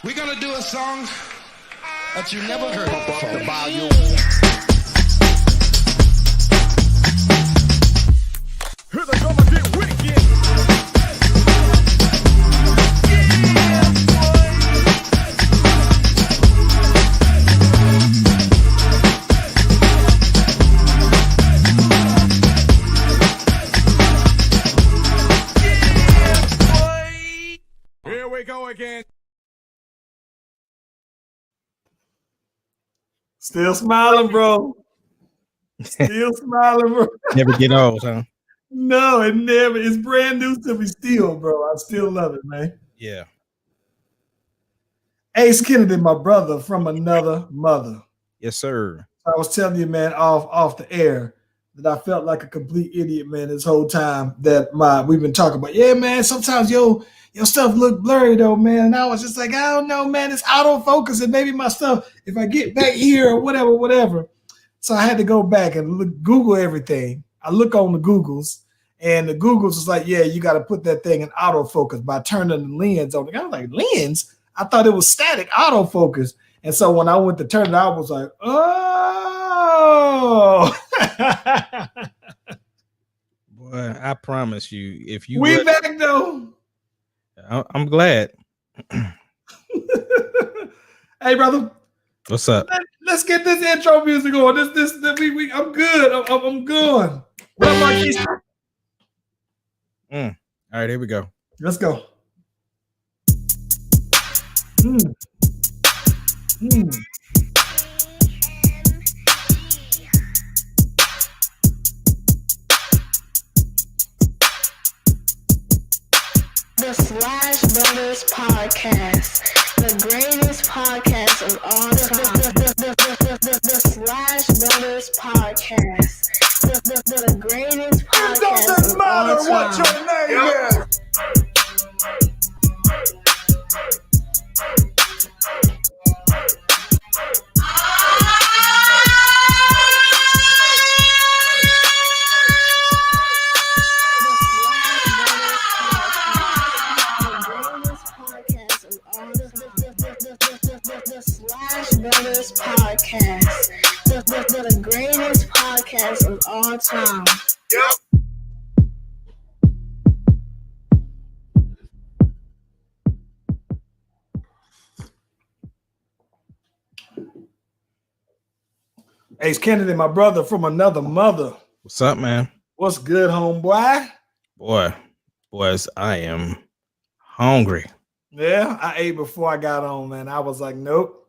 We're gonna do a song that you never heard before. The volume. Here they come and get wicked. Here we go again. Still smiling, bro. Still smiling, bro. Never get old, huh? No, it never. It's brand new to me still, bro. I still love it, man. Yeah. Ace Kennedy, my brother from another mother. Yes, sir. I was telling you, man, off the air that I felt like a complete idiot, man, this whole time that we've been talking about. Yeah, man, sometimes your stuff look blurry though, man. And I was just like, I don't know, man. It's autofocus and maybe my stuff, if I get back here or whatever. So I had to go back and Google everything. I look on the Googles, and the Googles was like, yeah, you got to put that thing in autofocus by turning the lens on. I was like, lens? I thought it was static autofocus. And so when I went to turn it, I was like, oh. Boy, I promise you, if you we back though. I'm glad. Hey, brother. What's up? Let's get this intro music on. I'm good. I'm good. What up, Marquise? All right, here we go. Let's go. The Slash Brothers Podcast, the greatest podcast of all time. The Slash Brothers Podcast, the greatest podcast of all time. It doesn't matter what your name is. Podcast, the greatest podcast of all time. Yep. Ace Kennedy, my brother from another mother. What's up, man? What's good, homeboy? Boys, I am hungry. Yeah, I ate before I got on, man. I was like, nope.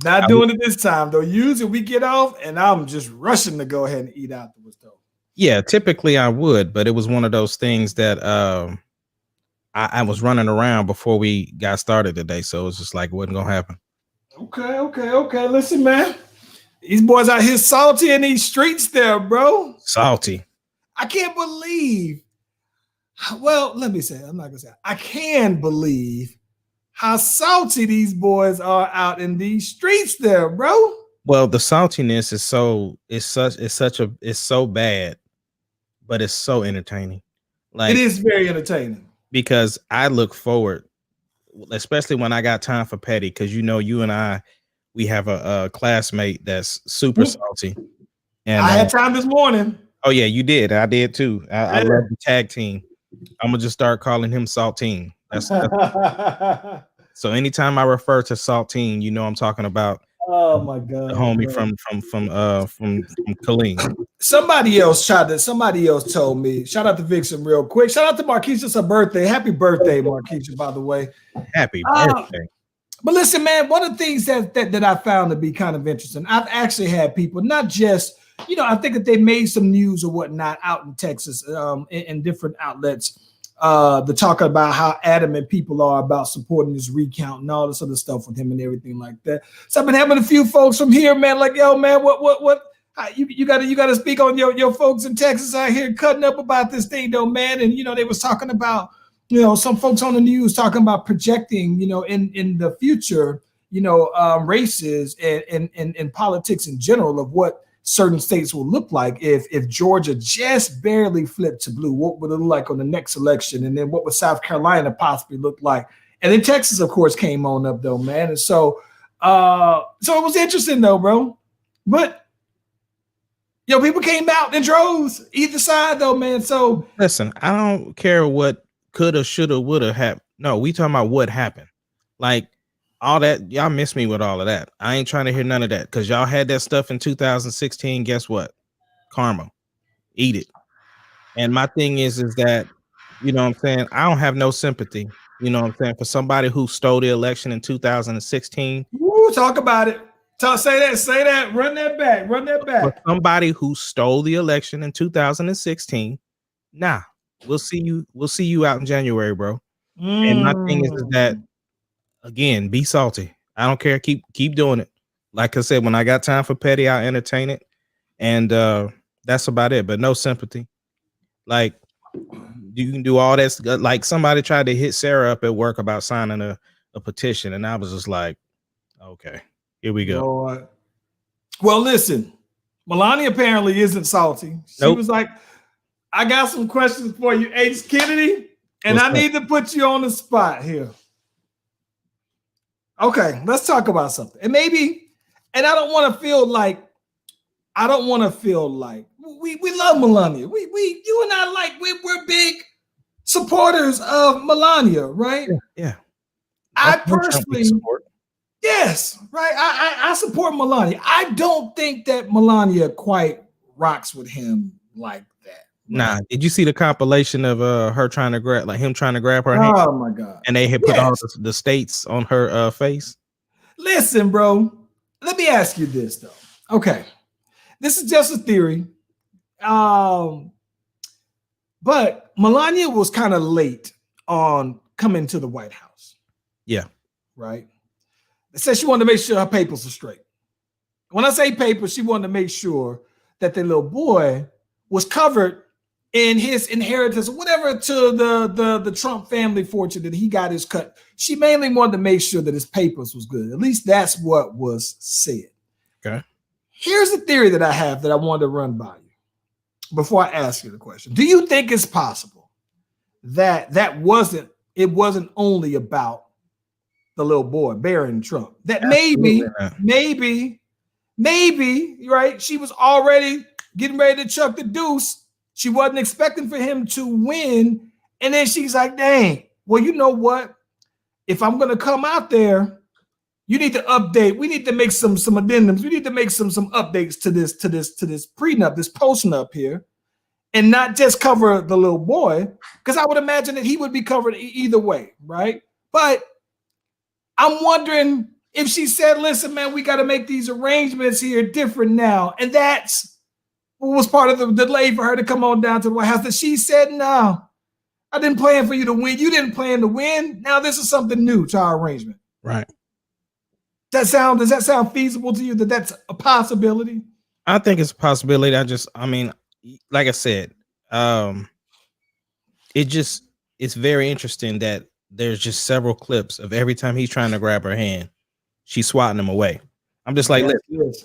Not doing it this time, though. Usually we get off, and I'm just rushing to go ahead and eat afterwards, though. Yeah, typically I would, but it was one of those things that I was running around before we got started today, so it was just like it wasn't gonna happen. Okay. Listen, man. These boys out here salty in these streets there, bro. Salty. I can't believe. Well, let me say, I'm not gonna say I can believe how salty these boys are out in these streets there, bro. Well, the saltiness is so bad, but it's so entertaining. Like, it is very entertaining because I look forward, especially when I got time for petty, because you and we have a classmate that's super salty. And I had time this morning. Oh yeah, you did. I did too. I love the tag team. I'm gonna just start calling him Saltine. That's so anytime I refer to Saltine, I'm talking about. Oh my God, the homie from Killeen. Somebody else told me. Shout out to Vixen real quick. Shout out to Marquise. It's her birthday. Happy birthday, Marquise, by the way. Happy birthday. But listen, man, one of the things that I found to be kind of interesting, I've actually had people, not just, I think that they made some news or whatnot out in Texas, in different outlets, to talk about how adamant people are about supporting this recount and all this other stuff with him and everything like that. So I've been having a few folks from here, man, like, yo, man, what? You gotta speak on your folks in Texas out here cutting up about this thing, though, man. And they was talking about, some folks on the news talking about projecting, in the future, races and politics in general of what certain states will look like if Georgia just barely flipped to blue. What would it look like on the next election? And then what would South Carolina possibly look like And then Texas, of course, came on up though, man. And so it was interesting though, bro. But people came out in droves, either side though, man. So listen, I don't care what coulda, shoulda, woulda happened. No, we talking about what happened. Like all that, y'all miss me with all of that. I ain't trying to hear none of that because y'all had that stuff in 2016. Guess what? Karma. Eat it. And my thing is that, you know what I'm saying? I don't have no sympathy, you know what I'm saying, for somebody who stole the election in 2016. Woo, talk about it. Say that, run that back. For somebody who stole the election in 2016, nah, we'll see you out in January, bro. And my thing is that, again, be salty. I don't care. Keep doing it. Like I said, when I got time for petty, I'll entertain it. And that's about it. But no sympathy. Like, you can do all that. Like, somebody tried to hit Sarah up at work about signing a petition. And I was just like, okay, here we go. Lord. Well, listen, Melania apparently isn't salty. She was like, I got some questions for you, Ace Kennedy. And I need to put you on the spot here. Okay, let's talk about something. And I don't want to feel like we love Melania. You and I, we're big supporters of Melania, right? Yeah. I personally support. Yes, right. I support Melania. I don't think that Melania quite rocks with him like that. Nah, did you see the compilation of her trying to grab her hand? Oh my God. And they had put all the states on her face. Listen, bro, let me ask you this though. Okay. This is just a theory. But Melania was kind of late on coming to the White House. Yeah. Right. They said she wanted to make sure her papers were straight. When I say papers, she wanted to make sure that the little boy was covered in his inheritance or whatever to the Trump family fortune that he got his cut. She mainly wanted to make sure that his papers was good. At least that's what was said. Okay. Here's the theory that I have that I wanted to run by you before I ask you the question. Do you think it's possible that it wasn't only about the little boy, Barron Trump? That maybe, right? She was already getting ready to chuck the deuce. She wasn't expecting for him to win. And then she's like, dang, well, you know what? If I'm going to come out there, you need to update. We need to make some addendums. We need to make some updates to this prenup, this postnup here, and not just cover the little boy, because I would imagine that he would be covered either way, right? But I'm wondering if she said, listen, man, we got to make these arrangements here different now. And that's what was part of the delay for her to come on down to the White House, that she said, no, I didn't plan for you to win. You didn't plan to win. Now this is something new to our arrangement. Right. Does that sound feasible to you, that that's a possibility? I think it's a possibility. Like I said, it's very interesting that there's just several clips of every time he's trying to grab her hand, she's swatting him away. I'm just like, yes.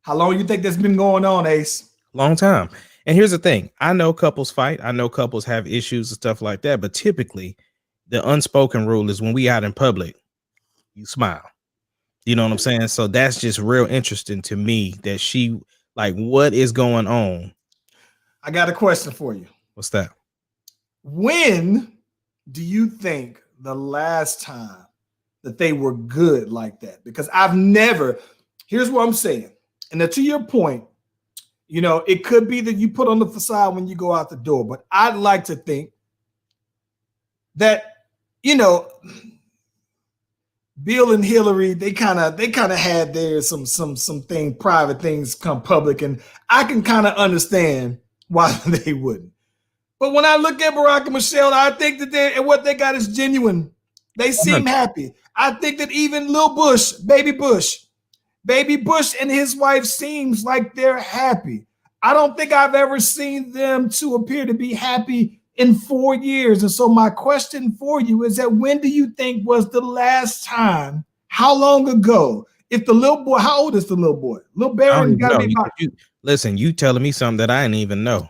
How long you think that's been going on, Ace? Long time. And here's the thing. I know couples fight. I know couples have issues and stuff like that. But typically, the unspoken rule is when we out in public, you smile. You know what I'm saying? So that's just real interesting to me that she, like, what is going on? I got a question for you. What's that? When do you think the last time that they were good like that? Because here's what I'm saying. And to your point, it could be that you put on the facade when you go out the door, but I'd like to think that, Bill and Hillary, they kind of had their private things come public, and I can kind of understand why they wouldn't. But when I look at Barack and Michelle, I think that what they got is genuine. They seem happy. I think that even baby Bush and his wife seems like they're happy. I don't think I've ever seen them to appear to be happy in 4 years. And so my question for you is that when do you think was the last time? How long ago? If the little boy, how old is the little boy? Lil Barron got to be about. Listen, you telling me something that I didn't even know.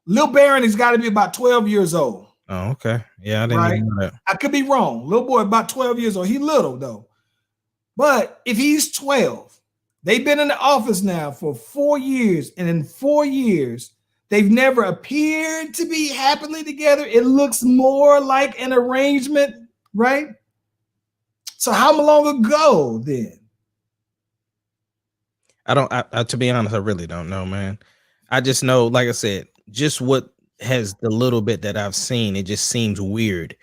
Lil Barron has got to be about 12 years old. Oh, okay. Yeah, I didn't right? even know that. I could be wrong. Little boy, about 12 years old. He little though. But if he's 12, they've been in the office now for 4 years, and in 4 years, they've never appeared to be happily together. It looks more like an arrangement, right? So how long ago then? To be honest, I really don't know, man. I just know, like I said, just what has the little bit that I've seen, it just seems weird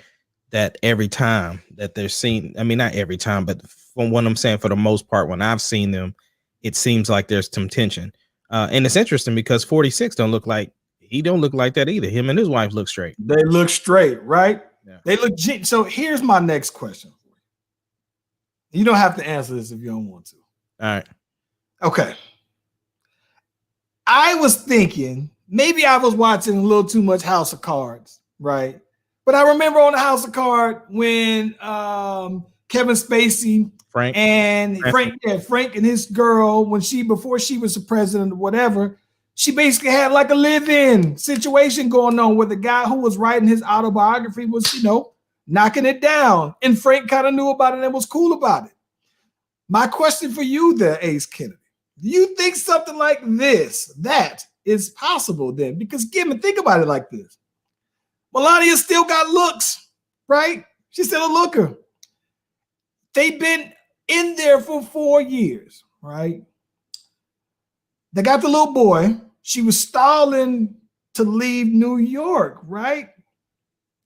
that every time that they're seen, I mean, not every time, but from what I'm saying, for the most part, when I've seen them, it seems like there's some tension. And it's interesting because 46 don't look like that either. Him and his wife look straight. They look straight, right? Yeah. They look. So here's my next question. You don't have to answer this if you don't want to. All right. Okay. I was thinking maybe I was watching a little too much House of Cards, right? But I remember on the House of Cards when Kevin Spacey Frank and his girl, before she was the president or whatever, she basically had like a live-in situation going on where the guy who was writing his autobiography was, knocking it down. And Frank kind of knew about it and was cool about it. My question for you there, Ace Kennedy, do you think something like that is possible then? Because think about it like this. Melania still got looks, right? She's still a looker. They've been in there for 4 years, right? They got the little boy. She was stalling to leave New York, right?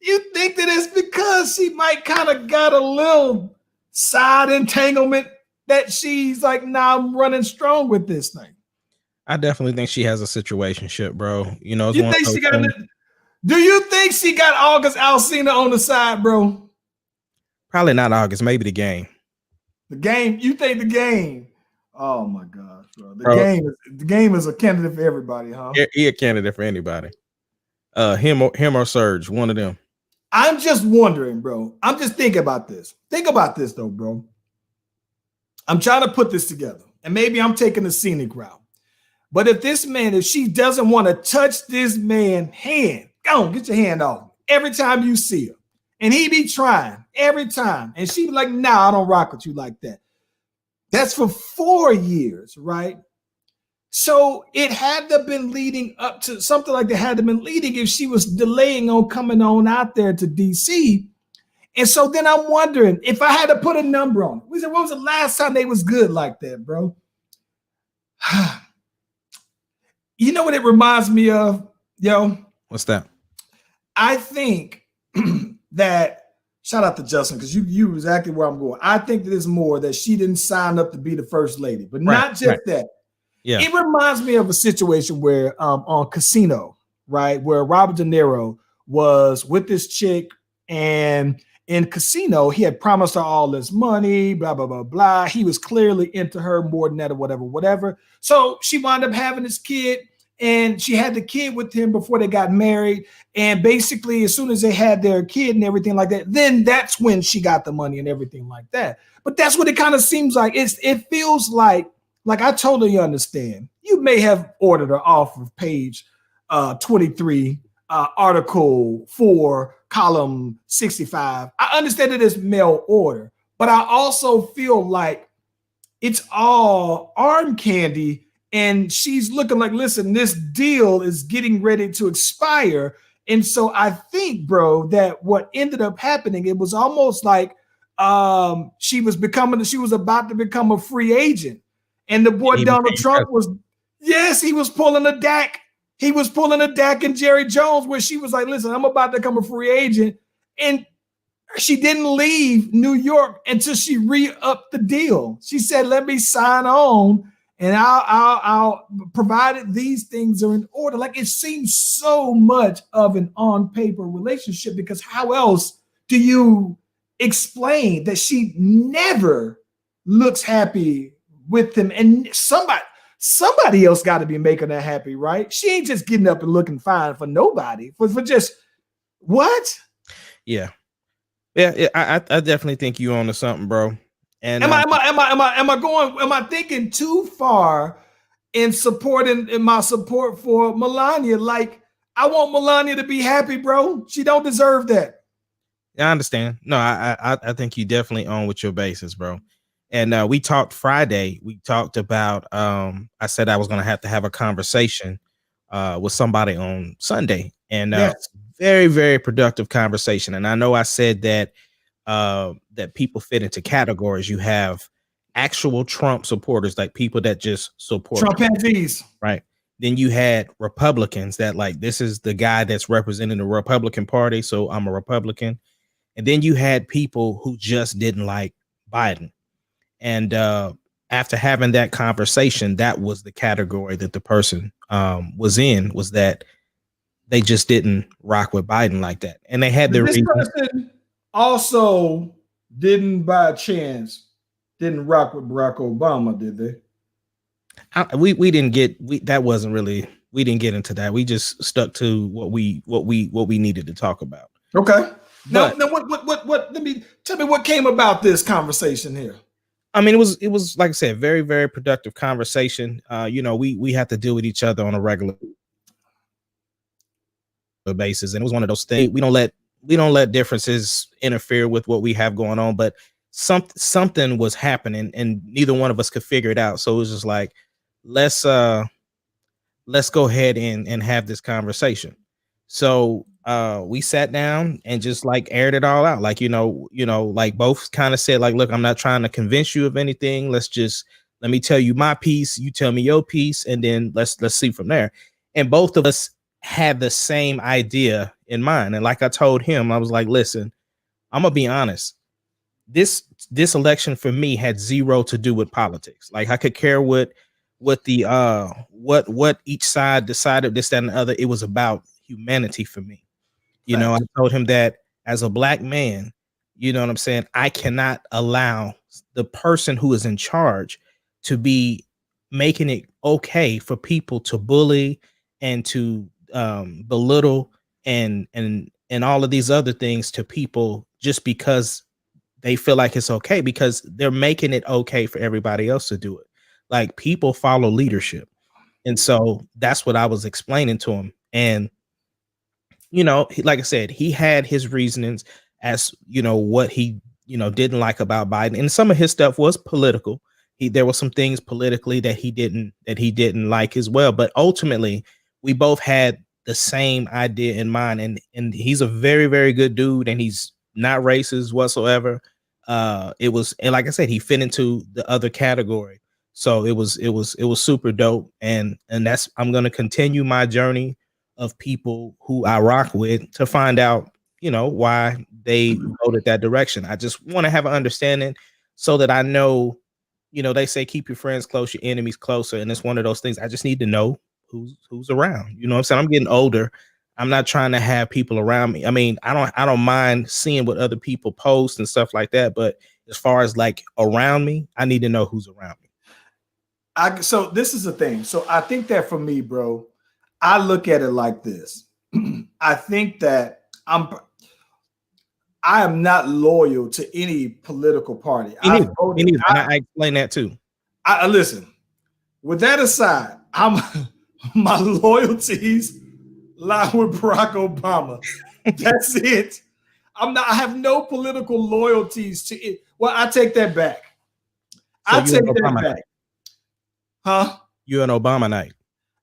You think that it's because she might kind of got a little side entanglement that she's like, nah, I'm running strong with this thing? I definitely think she has a situationship, bro. Do you think she got August Alsina on the side, bro? Probably not August, maybe the game. The game? You think the game? Oh my gosh, bro. The game is a candidate for everybody, huh? He a candidate for anybody. Him or Surge, one of them. I'm just wondering, bro. I'm just thinking about this. Think about this though, bro. I'm trying to put this together, and maybe I'm taking the scenic route. But if she doesn't want to touch this man's hand, go on, get your hand off every time you see her. And he be trying every time. And she be like, nah, I don't rock with you like that. That's for 4 years, right? So it had to have been leading up to something like that had to have been leading if she was delaying on coming on out there to DC. And so then I'm wondering if I had to put a number on it. We said, when was the last time they was good like that, bro? You know what it reminds me of, yo? What's that? I think that, shout out to Justin, because you exactly where I'm going. I think that it's more that she didn't sign up to be the first lady, but not just that. Yeah. It reminds me of a situation where on Casino, right, where Robert De Niro was with this chick, and in Casino, he had promised her all this money, blah, blah, blah, blah. He was clearly into her more than that or whatever. So she wound up having this kid, and she had the kid with him before they got married. And basically, as soon as they had their kid and everything like that, then that's when she got the money and everything like that. But that's what it kind of seems like. It feels like I totally understand. You may have ordered her off of page 23, article 4, column 65. I understand it is mail order, but I also feel like it's all arm candy, and she's looking like, listen, this deal is getting ready to expire. And so I think, bro, that what ended up happening, it was almost like she was about to become a free agent. And the boy Donald Trump he was pulling a Dak. He was pulling a Dak and Jerry Jones, where she was like, listen, I'm about to become a free agent. And she didn't leave New York until she re-upped the deal. She said, let me sign on, and I'll provided these things are in order. Like, it seems so much of an on-paper relationship, because how else do you explain that she never looks happy with him? And somebody else got to be making her happy, right? She ain't just getting up and looking fine for nobody. For just what? Yeah. I definitely think you on to something, bro. And am I thinking too far in my support for Melania? Like, I want Melania to be happy, bro. She don't deserve that. I understand. No, I think you definitely own with your basis, bro. And we talked Friday. We talked about I said I was gonna have to have a conversation with somebody on Sunday. And Yes. very, very productive conversation. And I know I said that that people fit into categories. You have actual Trump supporters, like people that just support Trump pansies. right? Then you had Republicans that like this is the guy that's representing the Republican Party, so I'm a Republican. And then you had people who just didn't like Biden. And after having that conversation, that was the category that the person was in, was that they just didn't rock with Biden like that. And they had their This reasons. person also didn't, by chance, didn't rock with Barack Obama, did they? We didn't get that wasn't really, we didn't get into that. We just stuck to what we needed to talk about. Okay. Now, But what tell me what came about this conversation here. I mean, it was like I said, very, very productive conversation. We have to deal with each other on a regular basis, and it was one of those things. We don't let differences interfere with what we have going on, but something was happening, and neither one of us could figure it out. So it was just like, let's go ahead and have this conversation. So we sat down and just like aired it all out. Like, like both kind of said, like, look, I'm not trying to convince you of anything. Let me tell you my piece, you tell me your piece, and then let's see from there. And both of us had the same idea in mind. And like I told him, I was like, listen, I'm gonna be honest. This election for me had zero to do with politics. Like, I could care what each side decided, this, that, and the other. It was about humanity for me. I told him that as a black man, you know what I'm saying, I cannot allow the person who is in charge to be making it okay for people to bully and to belittle and all of these other things to people just because they feel like it's okay, because they're making it okay for everybody else to do it. Like, people follow leadership. And so that's what I was explaining to him. And like I said, he had his reasonings as, what he, didn't like about Biden. And some of his stuff was political. There were some things politically that he didn't like as well. But ultimately, we both had the same idea in mind. And he's a very, very good dude, and he's not racist whatsoever. And like I said, he fit into the other category. So it was super dope. And that's, I'm going to continue my journey of people who I rock with to find out, why they voted that direction. I just want to have an understanding so that I know, they say keep your friends close, your enemies closer. And it's one of those things. I just need to know who's around. You know what I'm saying? I'm getting older. I'm not trying to have people around me. I mean, I don't mind seeing what other people post and stuff like that. But as far as like around me, I need to know who's around me. So this is the thing. So I think that for me, bro, I look at it like this. I think that I am not loyal to any political party. I explain that too. I listen. With that aside, my loyalties lie with Barack Obama. That's it. I have no political loyalties to it. Well, I take that back. So I take that back. Huh? You're an Obama night.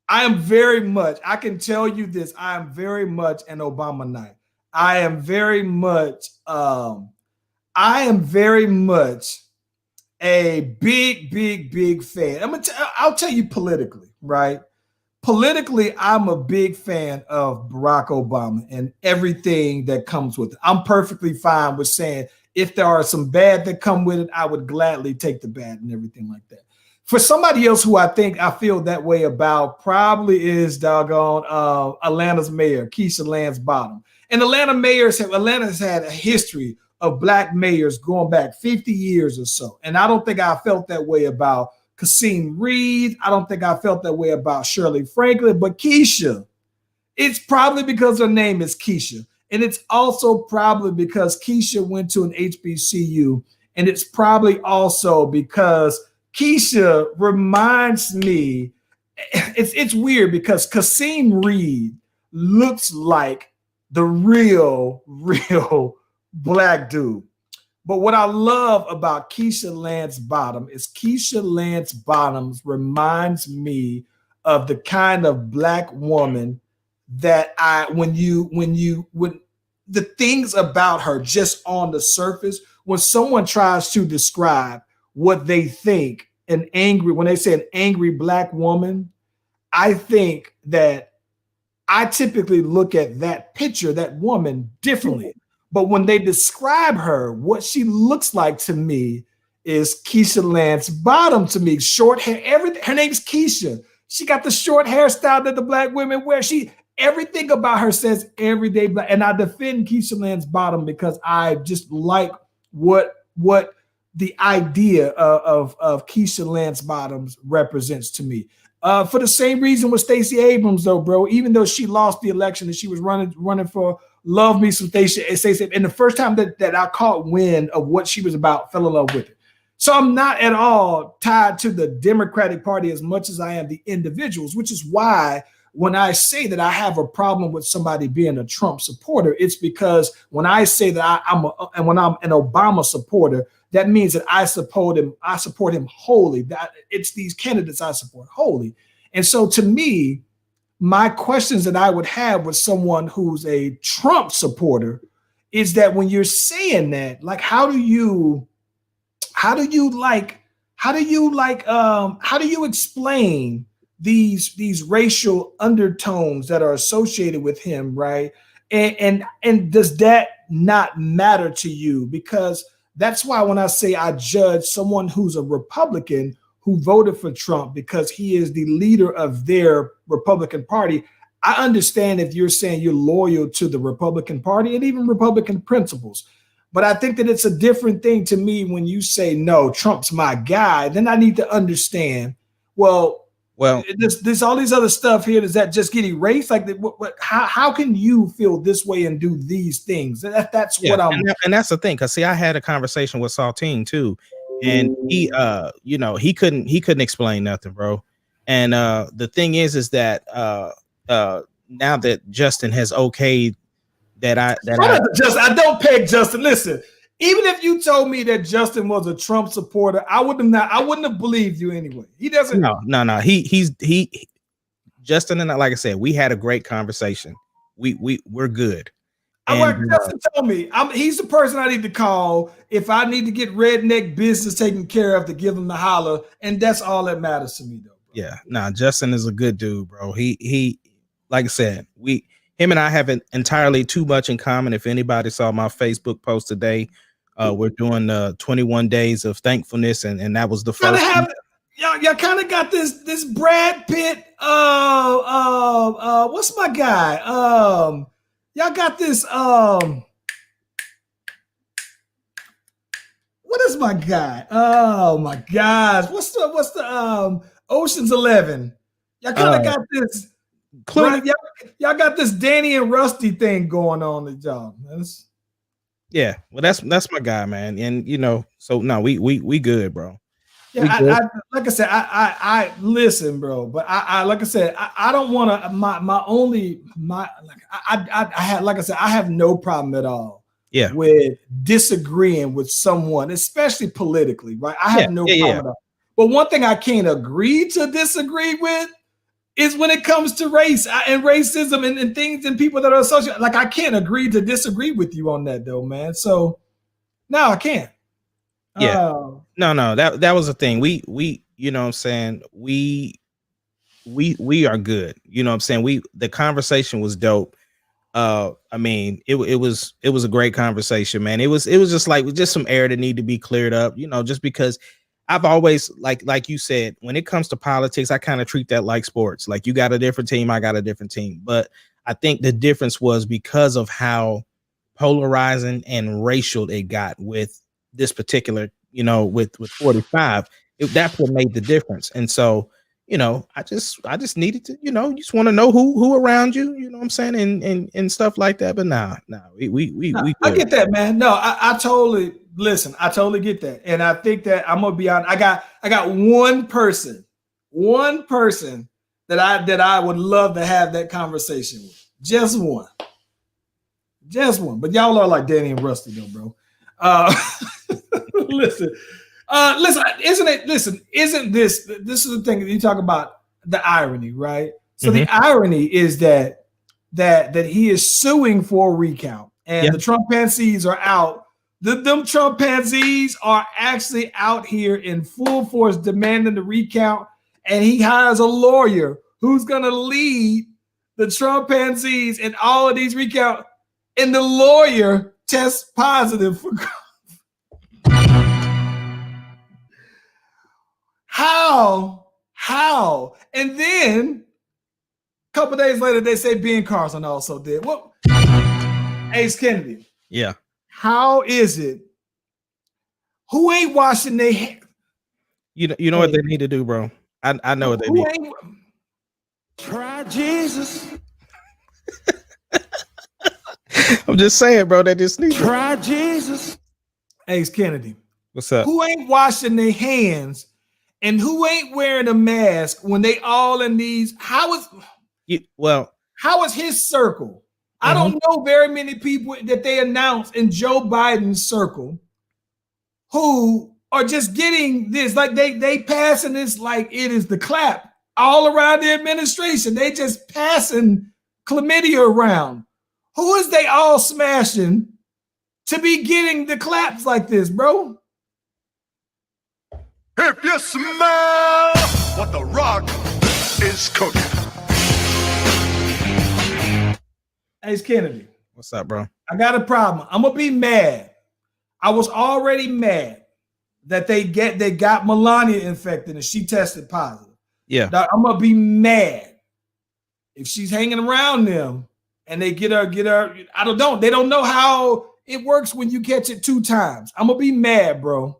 I am very much, I can tell you this, I am very much an Obama night. I am very much a big fan. I'll tell you politically, right? Politically, I'm a big fan of Barack Obama and everything that comes with it. I'm perfectly fine with saying if there are some bad that come with it, I would gladly take the bad and everything like that. For somebody else who I feel that way about probably is doggone Atlanta's mayor, Keisha Lance Bottom. And Atlanta's had a history of black mayors going back 50 years or so. And I don't think I felt that way about Kasim Reed. I don't think I felt that way about Shirley Franklin, but Keisha, it's probably because her name is Keisha. And it's also probably because Keisha went to an HBCU. And it's probably also because Keisha reminds me, it's weird because Kasim Reed looks like the real black dude. But what I love about Keisha Lance Bottoms is Keisha Lance Bottoms reminds me of the kind of black woman that when the things about her just on the surface, when someone tries to describe what they think when they say an angry black woman, I think that I typically look at that picture, that woman, differently. But when they describe her, what she looks like to me is Keisha Lance Bottoms to me. Short hair, everything. Her name's Keisha. She got the short hairstyle that the black women wear. Everything about her says everyday black. And I defend Keisha Lance Bottoms because I just like what the idea of Keisha Lance Bottoms represents to me. For the same reason with Stacey Abrams, though, bro, even though she lost the election and she was running for love me some Stacey, and the first time that I caught wind of what she was about, fell in love with it. So I'm not at all tied to the Democratic Party as much as I am the individuals, which is why when I say that I have a problem with somebody being a Trump supporter, it's because when I say that when I'm an Obama supporter, that means that I support him wholly. That it's these candidates I support wholly. And so to me, my questions that I would have with someone who's a Trump supporter is that when you're saying that, like, how do you explain these racial undertones that are associated with him, right? And does that not matter to you? Because that's why when I say I judge someone who's a Republican who voted for Trump because he is the leader of their Republican Party, I understand if you're saying you're loyal to the Republican Party and even Republican principles. But I think that it's a different thing to me when you say, no, Trump's my guy. Then I need to understand, well, there's all these other stuff here. Does that just get erased? Like, how can you feel this way and do these things? That's what I'm. And that's the thing, because see, I had a conversation with Saltine too, and he couldn't explain nothing, bro. And the thing is that now that Justin has okayed I don't peg Justin. Listen, even if you told me that Justin was a Trump supporter, I wouldn't have believed you anyway. He doesn't. No. He Justin and I, like I said, we had a great conversation. We're good. Justin told me he's the person I need to call if I need to get redneck business taken care of to give him the holler, and that's all that matters to me, though. Bro. Yeah, Justin is a good dude, bro. He like I said, him and I have entirely too much in common. If anybody saw my Facebook post today, we're doing 21 days of thankfulness, and that was the first. Y'all kind of got this Brad Pitt. What's my guy? Y'all got this. What is my guy? Oh my gosh! What's the Ocean's 11? Y'all kind of got this. Right, y'all got this Danny and Rusty thing going on the job. Yeah, well, that's my guy, man. And so no, we good, bro. Yeah, like I said, I listen, bro. But I like I said, I don't want to. I have no problem at all. Yeah, with disagreeing with someone, especially politically, right? I have no problem at all. But one thing I can't agree to disagree with is when it comes to race and racism and things and people that are associated. Like, I can't agree to disagree with you on that, though, man. So no, I can't. Yeah. No. That was the thing. We you know what I'm saying, we are good. You know what I'm saying? The conversation was dope. I mean, it was a great conversation, man. It was just some air that need to be cleared up, just because I've always, like you said, when it comes to politics, I kind of treat that like sports. Like, you got a different team, I got a different team. But I think the difference was because of how polarizing and racial it got with this particular, with 45, that's what made the difference. And so, I just needed to, you just want to know who around you, you know what I'm saying, and stuff like that. But we I get that, man. No, I totally get that. And I think that I'm gonna be honest. I got one person that I would love to have that conversation with. Just one. Just one. But y'all are like Danny and Rusty, though, bro. Listen. Isn't this is the thing that you talk about, the irony, right? So the irony is that he is suing for a recount, and the Trumpanzees are out. Them Trumpanzees are actually out here in full force demanding the recount, and he hires a lawyer who's going to lead the Trumpanzees in all of these recounts, and the lawyer tests positive for How? And then a couple days later, they say Ben Carson also did. What? Ace Kennedy. Yeah. How is it? Who ain't washing their hands? You know what they need to do, bro. I know what they need. Try Jesus. I'm just saying, bro. They just need Try Jesus. Ace Kennedy. What's up? Who ain't washing their hands? And who ain't wearing a mask when they all in these? How is his circle? I don't know very many people that they announced in Joe Biden's circle who are just getting this, like they passing this like it is the clap all around the administration. They just passing chlamydia around. Who is they all smashing to be getting the claps like this, bro? If you smell what the Rock is cooking. Ace Kennedy. What's up, bro? I got a problem. I'm gonna be mad. I was already mad that they got Melania infected and she tested positive. Yeah. Now, I'm gonna be mad if she's hanging around them and they get her. I don't know. They don't know how it works when you catch it 2 times. I'm gonna be mad, bro.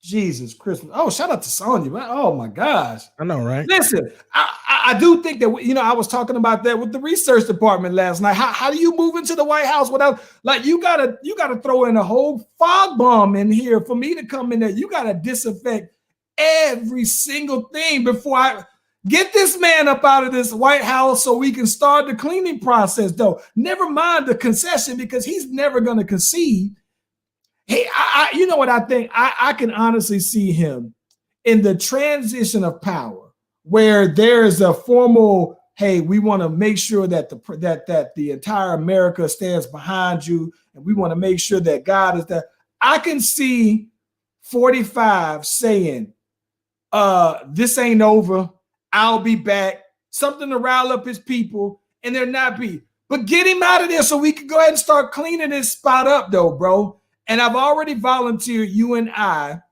Jesus Christmas. Oh, shout out to Sonya, man. Oh my gosh. I know, right? Listen, I do think that, I was talking about that with the research department last night. How do you move into the White House without, like, you gotta throw in a whole fog bomb in here for me to come in there. You gotta disinfect every single thing before I get this man up out of this White House so we can start the cleaning process, though. Never mind the concession, because he's never gonna concede. Hey, you know what I think? I can honestly see him in the transition of power, where there's a formal, hey, we want to make sure that the entire America stands behind you, and we want to make sure that God is there. I can see 45 saying, this ain't over. I'll be back. Something to rile up his people, and there not be. But get him out of there so we can go ahead and start cleaning this spot up, though, bro. And I've already volunteered you and I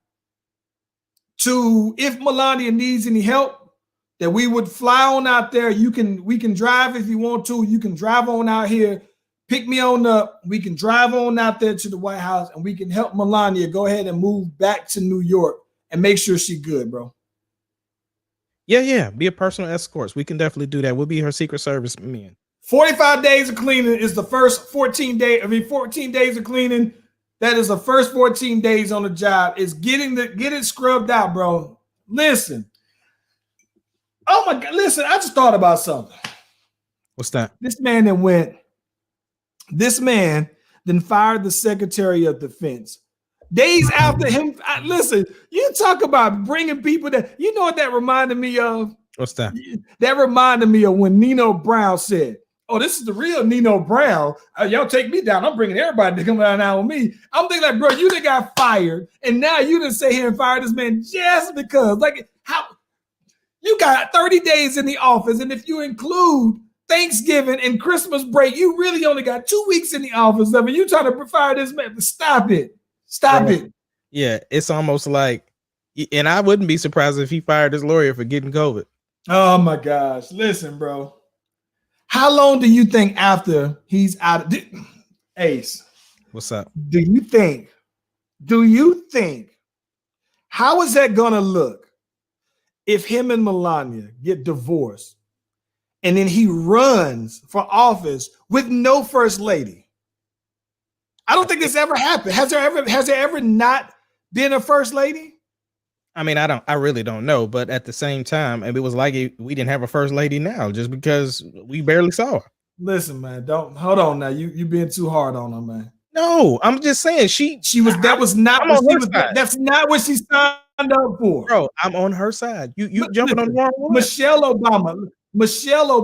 to, if Melania needs any help, that we would fly on out there. We can drive if you want to. You can drive on out here, pick me on up. We can drive on out there to the White House, and we can help Melania go ahead and move back to New York and make sure she's good, bro. Yeah. Be a personal escort. We can definitely do that. We'll be her Secret Service men. 45 days of cleaning is the first 14 days of cleaning. That is the first 14 days on the job, is get it scrubbed out, bro. Listen. Oh my God. Listen, I just thought about something. What's that? This man then fired the Secretary of Defense. Days after him. Listen, you talk about bringing people that, you know what that reminded me of? What's that? That reminded me of when Nino Brown said, oh, this is the real Nino Brown. Y'all take me down. I'm bringing everybody to come down now with me. I'm thinking like, bro, you done got fired, and now you done sit here and fire this man just because. Like, how you got 30 days in the office, and if you include Thanksgiving and Christmas break, you really only got 2 weeks in the office. I mean, you trying to fire this man? Stop it. It. Yeah, it's almost like, and I wouldn't be surprised if he fired his lawyer for getting COVID. Oh my gosh. Listen, bro. How long do you think after he's out of Ace? What's up? Do you think, how is that going to look if him and Melania get divorced and then he runs for office with no first lady? I don't think this ever happened. Has there ever not been a first lady? I mean, I really don't know, but at the same time, and it was like we didn't have a first lady now just because we barely saw her. Listen, man, don't hold on now. You being too hard on her, man. No, I'm just saying She was that was not I'm what on she her was. side. That's not what she signed up for. Bro, I'm on her side. You jumping on the wrong one. Michelle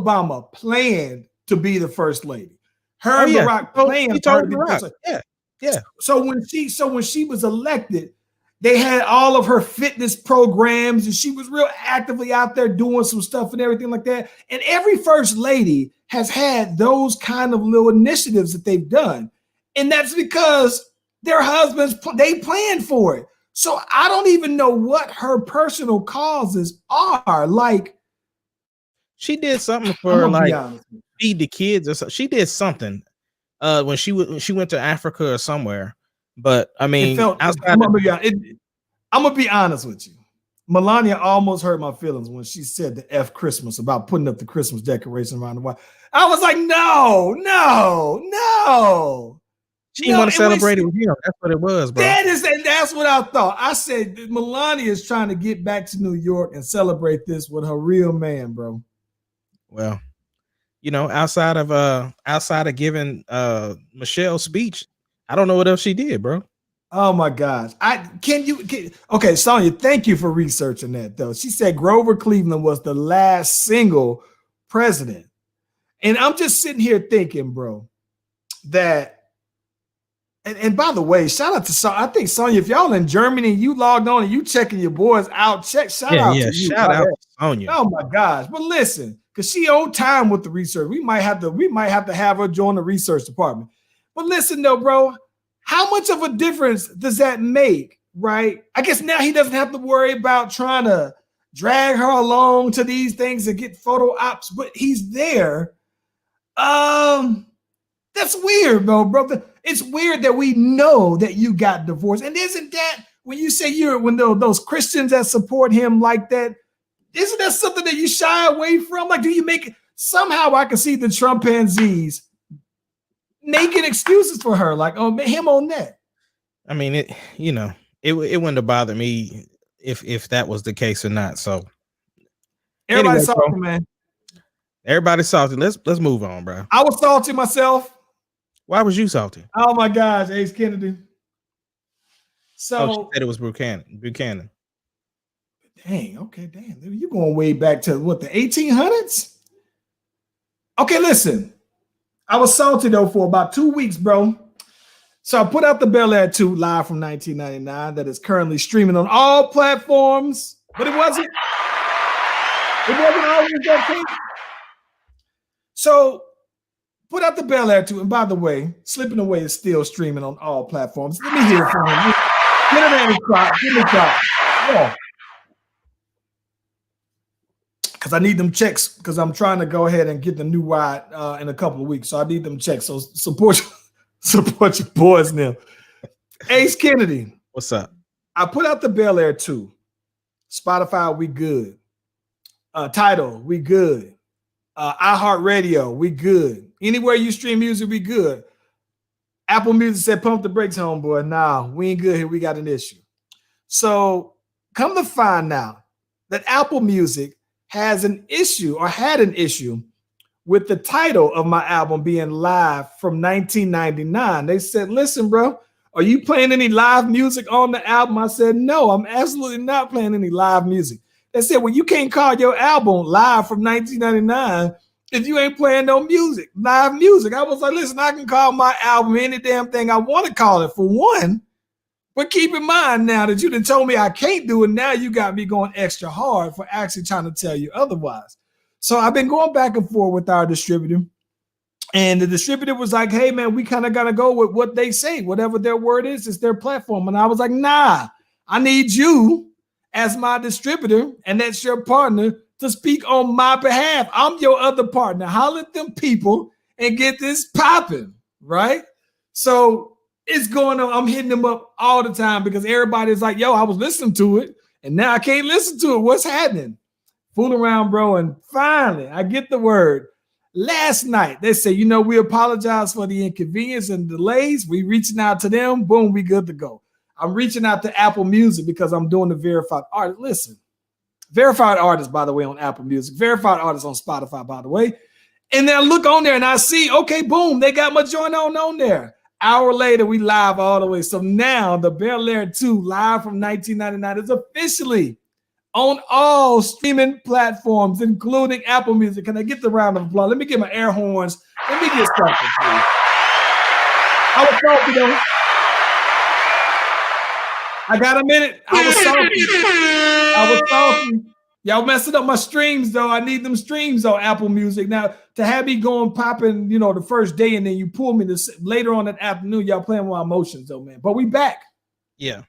Obama planned to be the first lady. Her and Barack planned he for her told to be the first Barack. lady. Yeah. So when she was elected, they had all of her fitness programs, and she was real actively out there doing some stuff and everything like that. And every first lady has had those kind of little initiatives that they've done. And that's because their husbands, they planned for it. So I don't even know what her personal causes are. Like, she did something for like feed the kids or something. She did something when she went to Africa or somewhere. But I mean, I'm gonna be honest with you. Melania almost hurt my feelings when she said the F Christmas about putting up the Christmas decoration around the White. I was like, no. She didn't want to celebrate it with him. That's what it was, bro. That's what I thought. I said Melania is trying to get back to New York and celebrate this with her real man, bro. Well, you know, outside of giving Michelle's speech, I don't know what else she did, bro. Oh my gosh. Okay, Sonia, thank you for researching that though. She said Grover Cleveland was the last single president. And I'm just sitting here thinking, bro, that and by the way, shout out to Sonia. I think Sonia, if y'all in Germany, you logged on and you checking your boys out, shout out to you. Shout out to Sonia. Oh my gosh. But listen, because she on time with the research. We might have to have her join the research department. But listen though, bro, how much of a difference does that make, right? I guess now he doesn't have to worry about trying to drag her along to these things and get photo ops, but he's there. That's weird, bro. It's weird that we know that you got divorced. And isn't that when you say when those Christians that support him like that, isn't that something that you shy away from? Like, do you make it? Somehow I can see the Trumpanzees making excuses for her, like, oh, him on that. I mean, it wouldn't have bothered me if that was the case or not. So everybody's salty, man. Everybody's salty. Let's move on, bro. I was salty myself. Why was you salty? Oh my gosh, Ace Kennedy. So she said it was Buchanan. Dang, okay, damn. You're going way back to what, the 1800s? Okay, listen. I was salty though for about 2 weeks, bro. So I put out the Bel Air 2 live from 1999 that is currently streaming on all platforms, but it wasn't always that case. So put out the Bel Air 2, and by the way, Slipping Away is still streaming on all platforms. Let me hear it from him. Get it in the crowd. Give me crowd. Yeah. Because I need them checks because I'm trying to go ahead and get the new ride in a couple of weeks. So I need them checks. So support your boys now. Ace Kennedy. What's up? I put out the Bel Air 2. Spotify, we good. Tidal, we good. iHeartRadio, we good. Anywhere you stream music, we good. Apple Music said, pump the brakes, homeboy. Nah, we ain't good here. We got an issue. So come to find out that Apple Music has an issue or had an issue with the title of my album being live from 1999. They said, listen, bro, are you playing any live music on the album? I said, no, I'm absolutely not playing any live music. They said, well, you can't call your album live from 1999 if you ain't playing no music, live music. I was like, listen, I can call my album any damn thing I want to call it for one. But keep in mind now that you done told me I can't do it. Now you got me going extra hard for actually trying to tell you otherwise. So I've been going back and forth with our distributor. And the distributor was like, hey, man, we kind of got to go with what they say. Whatever their word is, it's their platform. And I was like, nah, I need you as my distributor, and that's your partner, to speak on my behalf. I'm your other partner. Holler at them people and get this popping, right? So it's going on. I'm hitting them up all the time because everybody's like, yo, I was listening to it, and now I can't listen to it. What's happening? Fool around, bro, and finally, I get the word. Last night, they say, we apologize for the inconvenience and delays. We reaching out to them. Boom, we good to go. I'm reaching out to Apple Music because I'm doing the verified artist. Listen, verified artists, by the way, on Apple Music, verified artists on Spotify, by the way. And then I look on there and I see, okay, boom, they got my joint on there. Hour later, we live all the way. So now the Bel Air 2 live from 1999 is officially on all streaming platforms, including Apple Music. Can I get the round of applause? Let me get my air horns. Let me get something, please. I was salty, though. I got a minute. I was salty. Y'all messing up my streams, though. I need them streams on Apple Music. Now, to have me going popping, the first day, and then you pull me this later on that afternoon, y'all playing with my emotions, though, man. But we back. Yeah.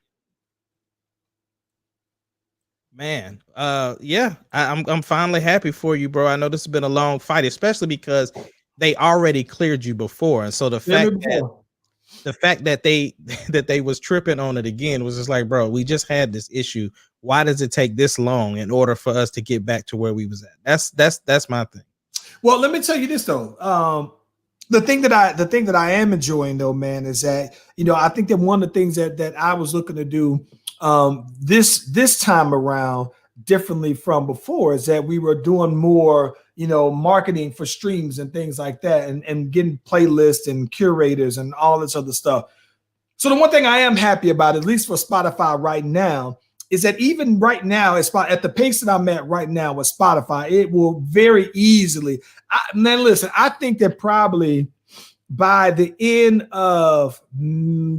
Man, I'm finally happy for you, bro. I know this has been a long fight, especially because they already cleared you before, and so the fact that they was tripping on it again was just like, bro, we just had this issue. Why does it take this long in order for us to get back to where we was at? That's my thing. Well, let me tell you this though. The thing that I am enjoying though, man, is that I think that one of the things that I was looking to do this time around differently from before is that we were doing more marketing for streams and things like that, and getting playlists and curators and all this other stuff. So the one thing I am happy about, at least for Spotify right now, is that even right now, at the pace that I'm at right now with Spotify, it will very easily. Man, listen, I think that probably by the end of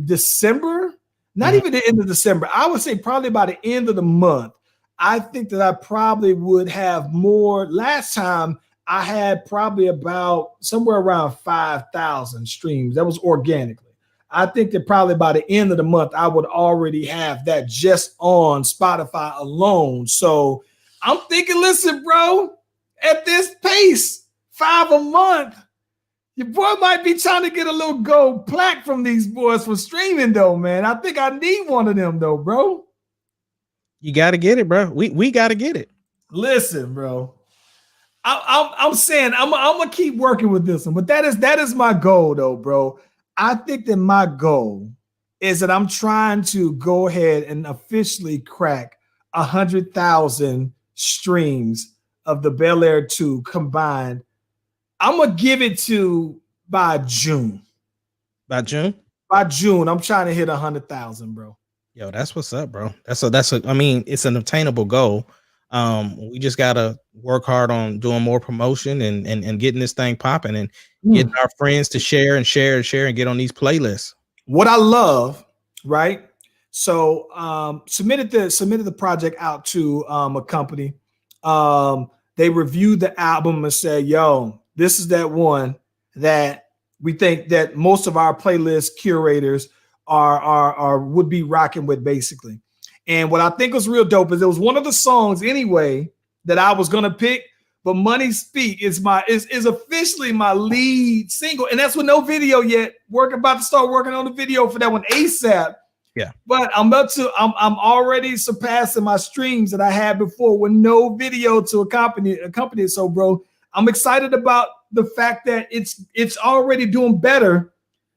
December, not even the end of December, I would say probably by the end of the month, I think that I probably would have more. Last time I had probably about somewhere around 5,000 streams. That was organically. I think that probably by the end of the month, I would already have that just on Spotify alone. So I'm thinking, listen, bro, at this pace, 5 a month, your boy might be trying to get a little gold plaque from these boys for streaming, though, man. I think I need one of them, though, bro. You got to get it, bro. We got to get it. Listen, bro. I'm saying I'm gonna keep working with this one, but that is my goal, though, bro. I think that my goal is that I'm trying to go ahead and officially crack 100,000 streams of the Bel Air 2 combined. I'm gonna give it to by June. By June? By June, I'm trying to hit 100,000, bro. Yo, that's what's up, bro. I mean, it's an obtainable goal. We just gotta work hard on doing more promotion and getting this thing popping and getting our friends to share and get on these playlists. What I love, right? So submitted the project out to a company. They reviewed the album and said, yo, this is that one that we think that most of our playlist curators are would be rocking with, basically. And what I think was real dope is it was one of the songs anyway that I was gonna pick, but Money Speak is officially my lead single, and that's with no video yet. About to start working on the video for that one ASAP. Yeah, but I'm already surpassing my streams that I had before with no video to accompany it. So, bro, I'm excited about the fact that it's already doing better,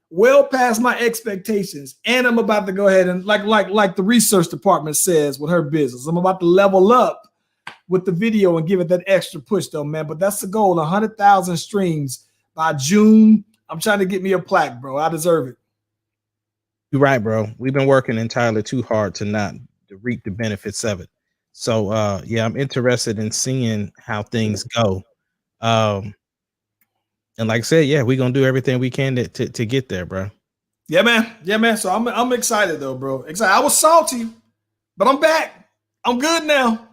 well past my expectations, and I'm about to go ahead and like the research department says with her business, I'm about to level up with the video and give it that extra push, though, man. But that's the goal: 100,000 streams by June. I'm trying to get me a plaque, bro. I deserve it. You're right, bro. We've been working entirely too hard to reap the benefits of it. So, I'm interested in seeing how things go. And like I said, we're gonna do everything we can to get there, bro. Yeah, man. So I'm excited though, bro. Excited. I was salty, but I'm back. I'm good now.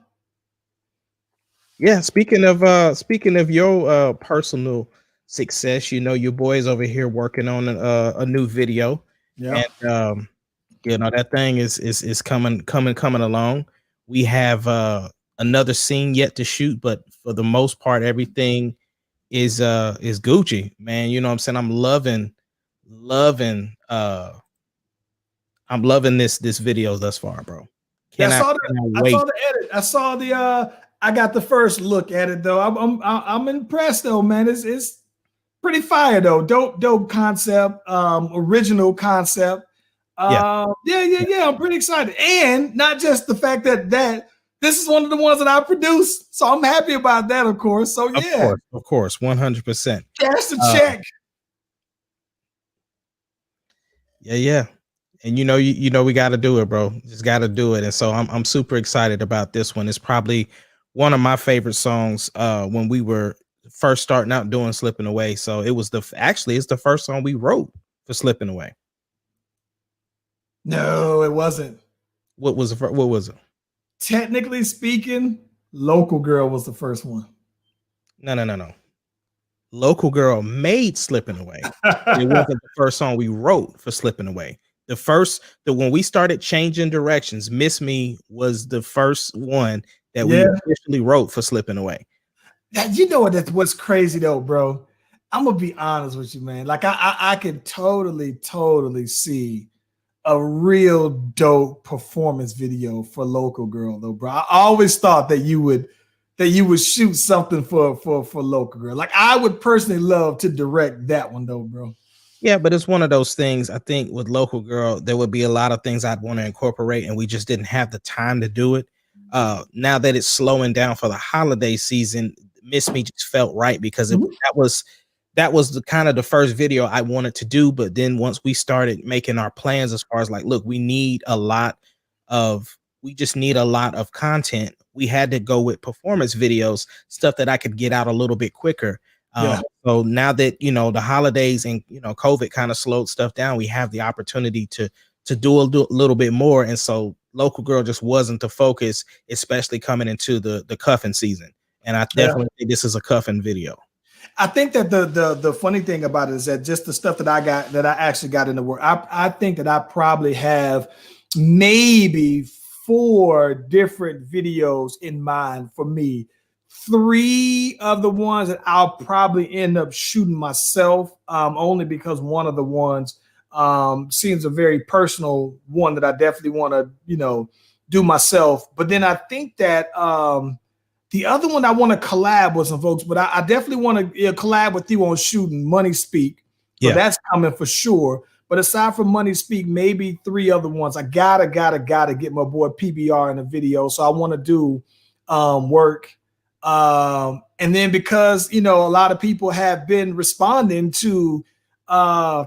Yeah. Speaking of your personal success, your boys over here working on a new video. Yeah. And that thing is coming along. We have another scene yet to shoot, but for the most part, everything is Gucci, man. You know what I'm saying? I'm loving this video thus far, bro. I saw the edit. I saw I got the first look at it though. I'm impressed though, man. It's pretty fire though. Dope concept, original concept. I'm pretty excited, and not just the fact that this is one of the ones that I produced, so I'm happy about that, of course. So of course, 100%. Cash the check. Yeah. And you know we got to do it, bro. Just got to do it. And so I'm super excited about this one. It's probably one of my favorite songs when we were first starting out doing Slipping Away. So it was it's the first song we wrote for Slipping Away. No, it wasn't. What was it? Technically speaking, Local Girl was the first one. No. Local Girl made Slipping Away. It wasn't the first song we wrote for Slipping Away. When we started changing directions, Miss Me was the first one that we officially wrote for Slipping Away. You know what's crazy though, bro? I'm gonna be honest with you, man. Like I can totally see a real dope performance video for Local Girl though, bro. I always thought that you would shoot something for Local Girl. Like I would personally love to direct that one though, bro. Yeah, but it's one of those things. I think with Local Girl, there would be a lot of things I'd want to incorporate, and we just didn't have the time to do it. Now that it's slowing down for the holiday season, Miss Me just felt right because that was the kind of the first video I wanted to do. But then once we started making our plans as far as like, look, we just need a lot of content. We had to go with performance videos, stuff that I could get out a little bit quicker. So now that, the holidays and, COVID kind of slowed stuff down, we have the opportunity to do a little bit more. And so Local Girl just wasn't the focus, especially coming into the cuffing season. And I definitely think this is a cuffing video. I think that the funny thing about it is that just the stuff that I actually got in the work, I think that I probably have maybe 4 different videos in mind for me. 3 of the ones that I'll probably end up shooting myself, only because one of the ones seems a very personal one that I definitely want to, do myself. But then I think that the other one I want to collab with some folks, but I definitely want to collab with you on shooting Money Speak. So that's coming for sure. But aside from Money Speak, maybe 3 other ones. I gotta get my boy PBR in the video. So I want to do work. And then because, a lot of people have been responding to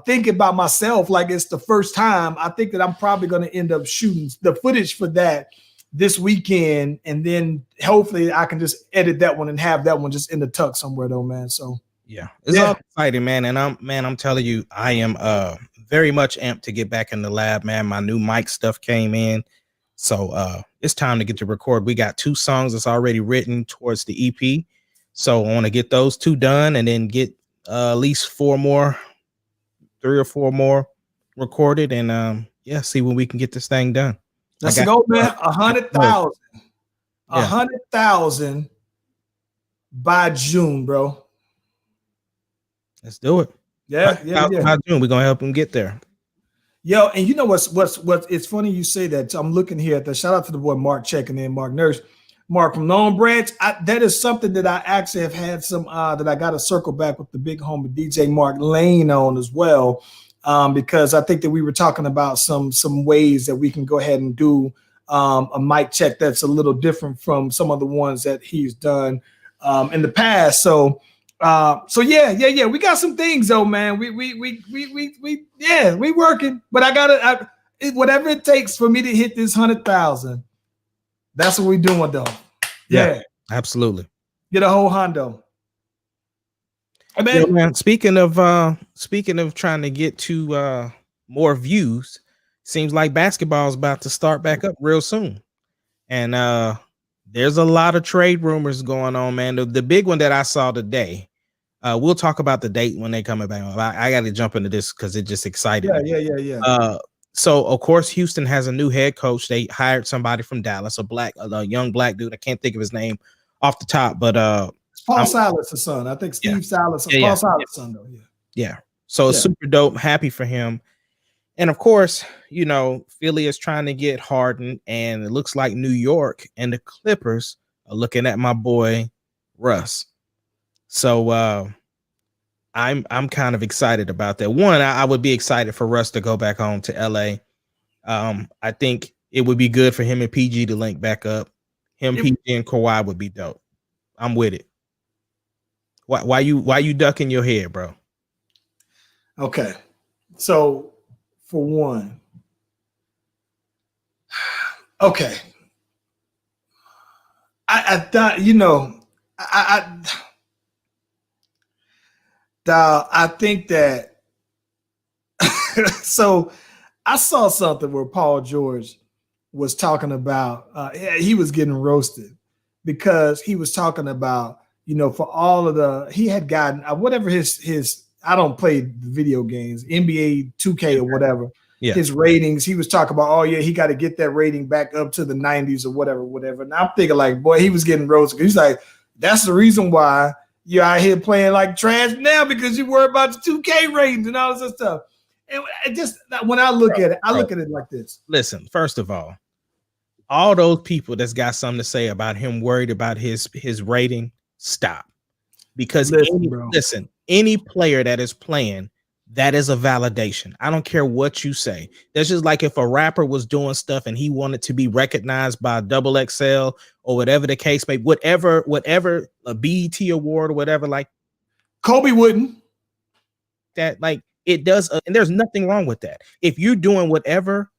thinking about myself like it's the first time, I think that I'm probably going to end up shooting the footage for that this weekend, and then hopefully I can just edit that one and have that one just in the tuck somewhere though, man. So it's all exciting, man. And I'm telling you, I am very much amped to get back in the lab, man. My new mic stuff came in, so it's time to get to record. We got 2 songs that's already written towards the EP, so I want to get those 2 done and then get at least 3 or 4 more recorded, and see when we can get this thing done. Let's go, man. 100,000. 100,000 by June, bro. Let's do it. Yeah. By June, we're gonna help them get there. Yo, and you know what's it's funny you say that. I'm looking here at the shout out to the boy Mark checking in, Mark Nurse. Mark from Long Branch. That is something that I actually have had some that I got to circle back with the big homie DJ Mark Lane on as well. Because I think that we were talking about some ways that we can go ahead and do a mic check that's a little different from some of the ones that he's done in the past. So yeah. We got some things though, man. We working, but whatever it takes for me to hit this 100,000. That's what we doing though. Yeah, absolutely. Get a whole Hondo. Hey, man, speaking of trying to get to more views, seems like basketball is about to start back up real soon, and there's a lot of trade rumors going on, man. The big one that I saw today, we'll talk about the date when they come back. I got to jump into this because it just excited me. Yeah. So of course Houston has a new head coach. They hired somebody from Dallas, a young black dude. I can't think of his name off the top, but Paul Silas' son. I think Steve Silas. Paul Silas' son, though. Yeah. So it's super dope. Happy for him. And of course, Philly is trying to get Harden, and it looks like New York and the Clippers are looking at my boy Russ. So I'm kind of excited about that. One, I would be excited for Russ to go back home to LA. I think it would be good for him and PG to link back up. Him, PG, and Kawhi would be dope. I'm with it. Why you ducking your head, bro? Okay, so for one, okay, I thought I think that. So I saw something where Paul George was talking about he was getting roasted because he was talking about, for all of he had gotten whatever his I don't play the video games, NBA 2K or whatever. Yeah. His ratings, he was talking about, oh yeah, he got to get that rating back up to the 90s or whatever. And I'm thinking like, boy, he was getting roasted. He's like, that's the reason why you're out here playing like trash now, because you worry about the 2K ratings and all this other stuff. And it just, when I look at it, I look at it like this. Listen, first of all those people that's got something to say about him worried about his rating, stop. Because listen, any player that is playing, that is a validation. I don't care what you say. That's just like if a rapper was doing stuff and he wanted to be recognized by Double XL or whatever the case may be, whatever a BET award or whatever, like Kobe wouldn't. That like it does, and there's nothing wrong with that. If you're doing whatever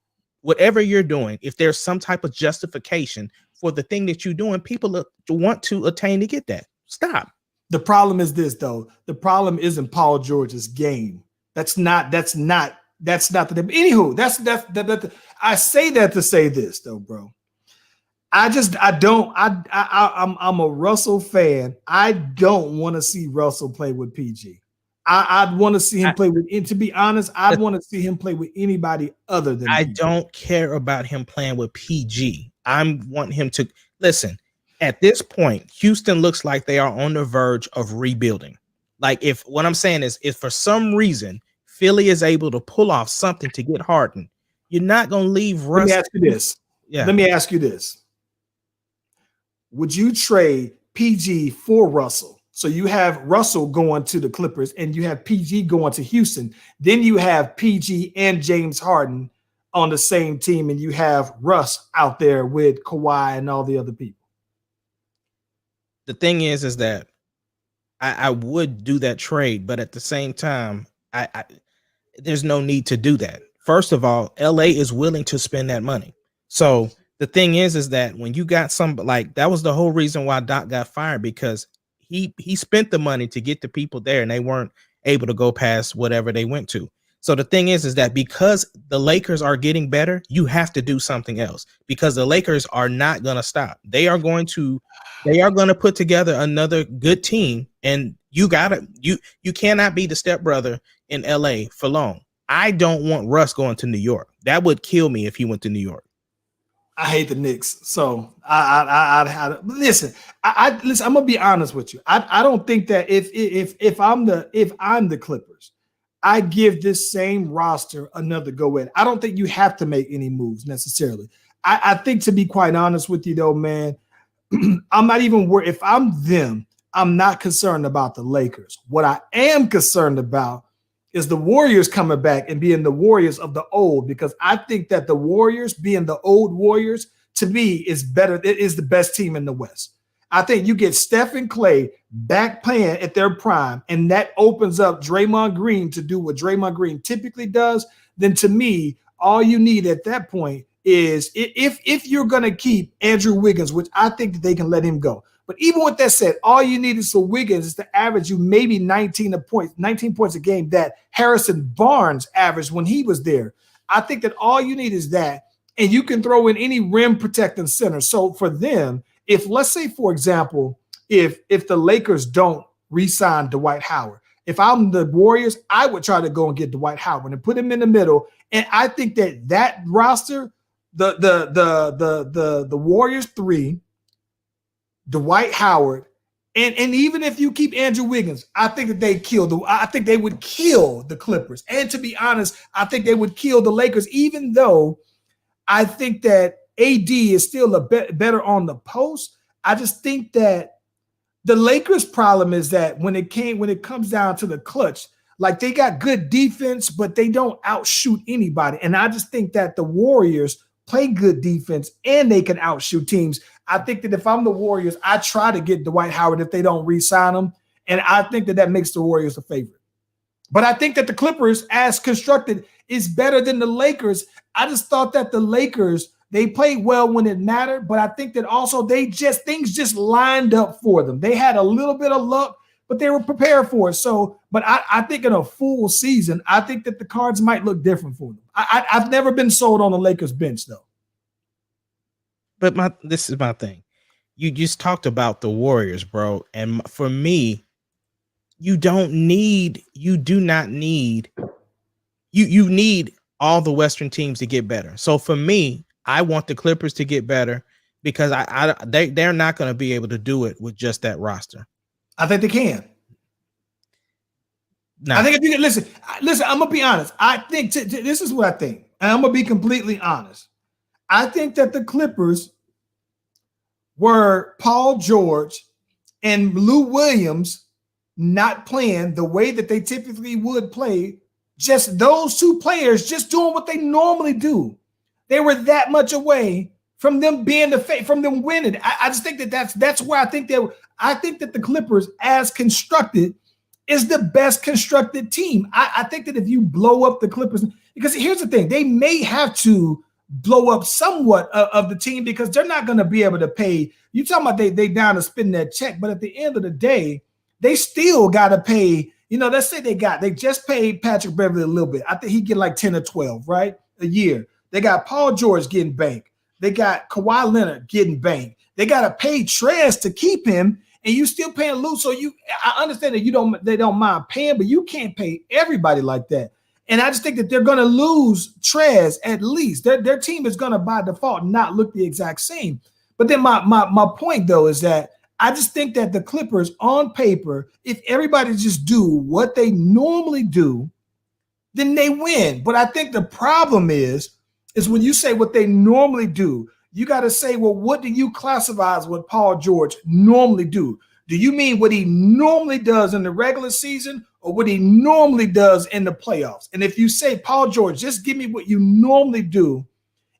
you're doing, if there's some type of justification for the thing that you're doing, people want to attain to get that. Stop. The problem is this, though. The problem isn't Paul George's game. That's not the anywho. That's I say that to say this, though, bro. I'm a Russell fan. I don't want to see Russell play with PG. I'd want to see him play with, and to be honest, I'd want to see him play with anybody other than I PG. don't care about him playing with PG. I want him to listen. At this point, Houston looks like they are on the verge of rebuilding. Like if what I'm saying is, if for some reason Philly is able to pull off something to get Harden, you're not going to leave Russ. Let me ask you this. Yeah. Let me ask you this. Would you trade PG for Russell? So you have Russell going to the Clippers and you have PG going to Houston. Then you have PG and James Harden on the same team, and you have Russ out there with Kawhi and all the other people. The thing is that I would do that trade, but at the same time, I there's no need to do that. First of all, LA is willing to spend that money. So the thing is that when you got some, like that was the whole reason why Doc got fired, because he spent the money to get the people there and they weren't able to go past whatever they went to. So the thing is that because the Lakers are getting better, you have to do something else, because the Lakers are not going to stop. They are going to put together another good team, and you cannot be the stepbrother in LA for long. I don't want Russ going to New York. That would kill me if he went to New York. I hate the Knicks, so I listen. Listen. I'm gonna be honest with you. I don't think that if I'm the Clippers, I give this same roster another go at. I don't think you have to make any moves necessarily. I think, to be quite honest with you, though, man, I'm not even worried. If I'm them, I'm not concerned about the Lakers. What I am concerned about is the Warriors coming back and being the Warriors of the old, because I think that the Warriors being the old Warriors, to me, is better. It is the best team in the West. I think you get Steph and Clay back playing at their prime, and that opens up Draymond Green to do what Draymond Green typically does. Then to me, all you need at that point is, if you're going to keep Andrew Wiggins, which I think that they can let him go. But even with that said, all you need is for Wiggins is to average you maybe 19 points a game that Harrison Barnes averaged when he was there. I think that all you need is that, and you can throw in any rim protecting center. So for them, if let's say, for example, if the Lakers don't re-sign Dwight Howard, if I'm the Warriors, I would try to go and get Dwight Howard and put him in the middle. And I think that roster, the Warriors 3, Dwight Howard, and even if you keep Andrew Wiggins, I think that I think they would kill the Clippers. And to be honest, I think they would kill the Lakers, even though I think that AD is still better on the post. I just think that the Lakers' problem is that when it comes down to the clutch, Like they got good defense, but they don't outshoot anybody. And I just think that the Warriors play good defense and they can outshoot teams. I think that if I'm the Warriors, I try to get Dwight Howard if they don't re-sign him. And I think that makes the Warriors a favorite. But I think that the Clippers, as constructed, is better than the Lakers. I just thought that the Lakers, they played well when it mattered, but I think that also things just lined up for them. They had a little bit of luck, but they were prepared for it. So, but I think in a full season, I think that the cards might look different for them. I've never been sold on the Lakers bench though. But this is my thing. You just talked about the Warriors, bro. And for me, you do not need all the Western teams to get better. So for me, I want the Clippers to get better because they're not going to be able to do it with just that roster. I think they can. Nah. I think if you can listen, I'm gonna be honest. I think this is what I think, and I'm gonna be completely honest. I think that the Clippers were Paul George and Lou Williams not playing the way that they typically would play. Just those two players just doing what they normally do. They were that much away from them being from them winning. I just think that's where I think that the Clippers, as constructed, is the best constructed team. I think that if you blow up the Clippers, because here's the thing, they may have to blow up somewhat of the team because they're not going to be able to pay. You talking about they down to spend that check, but at the end of the day, they still got to pay. You know, let's say they just paid Patrick Beverly a little bit. I think he get like 10 or 12, right? A year. They got Paul George getting banked. They got Kawhi Leonard getting banked. They got to pay Trez to keep him, and you still paying Lou. So I understand that they don't mind paying, but you can't pay everybody like that. And I just think that they're going to lose Trez at least. Their team is going to by default not look the exact same. But then my point though is that I just think that the Clippers on paper, if everybody just do what they normally do, then they win. But I think the problem is when you say what they normally do, you got to say, well, what do you classify as what Paul George normally do? Do you mean what he normally does in the regular season or what he normally does in the playoffs? And if you say, Paul George, just give me what you normally do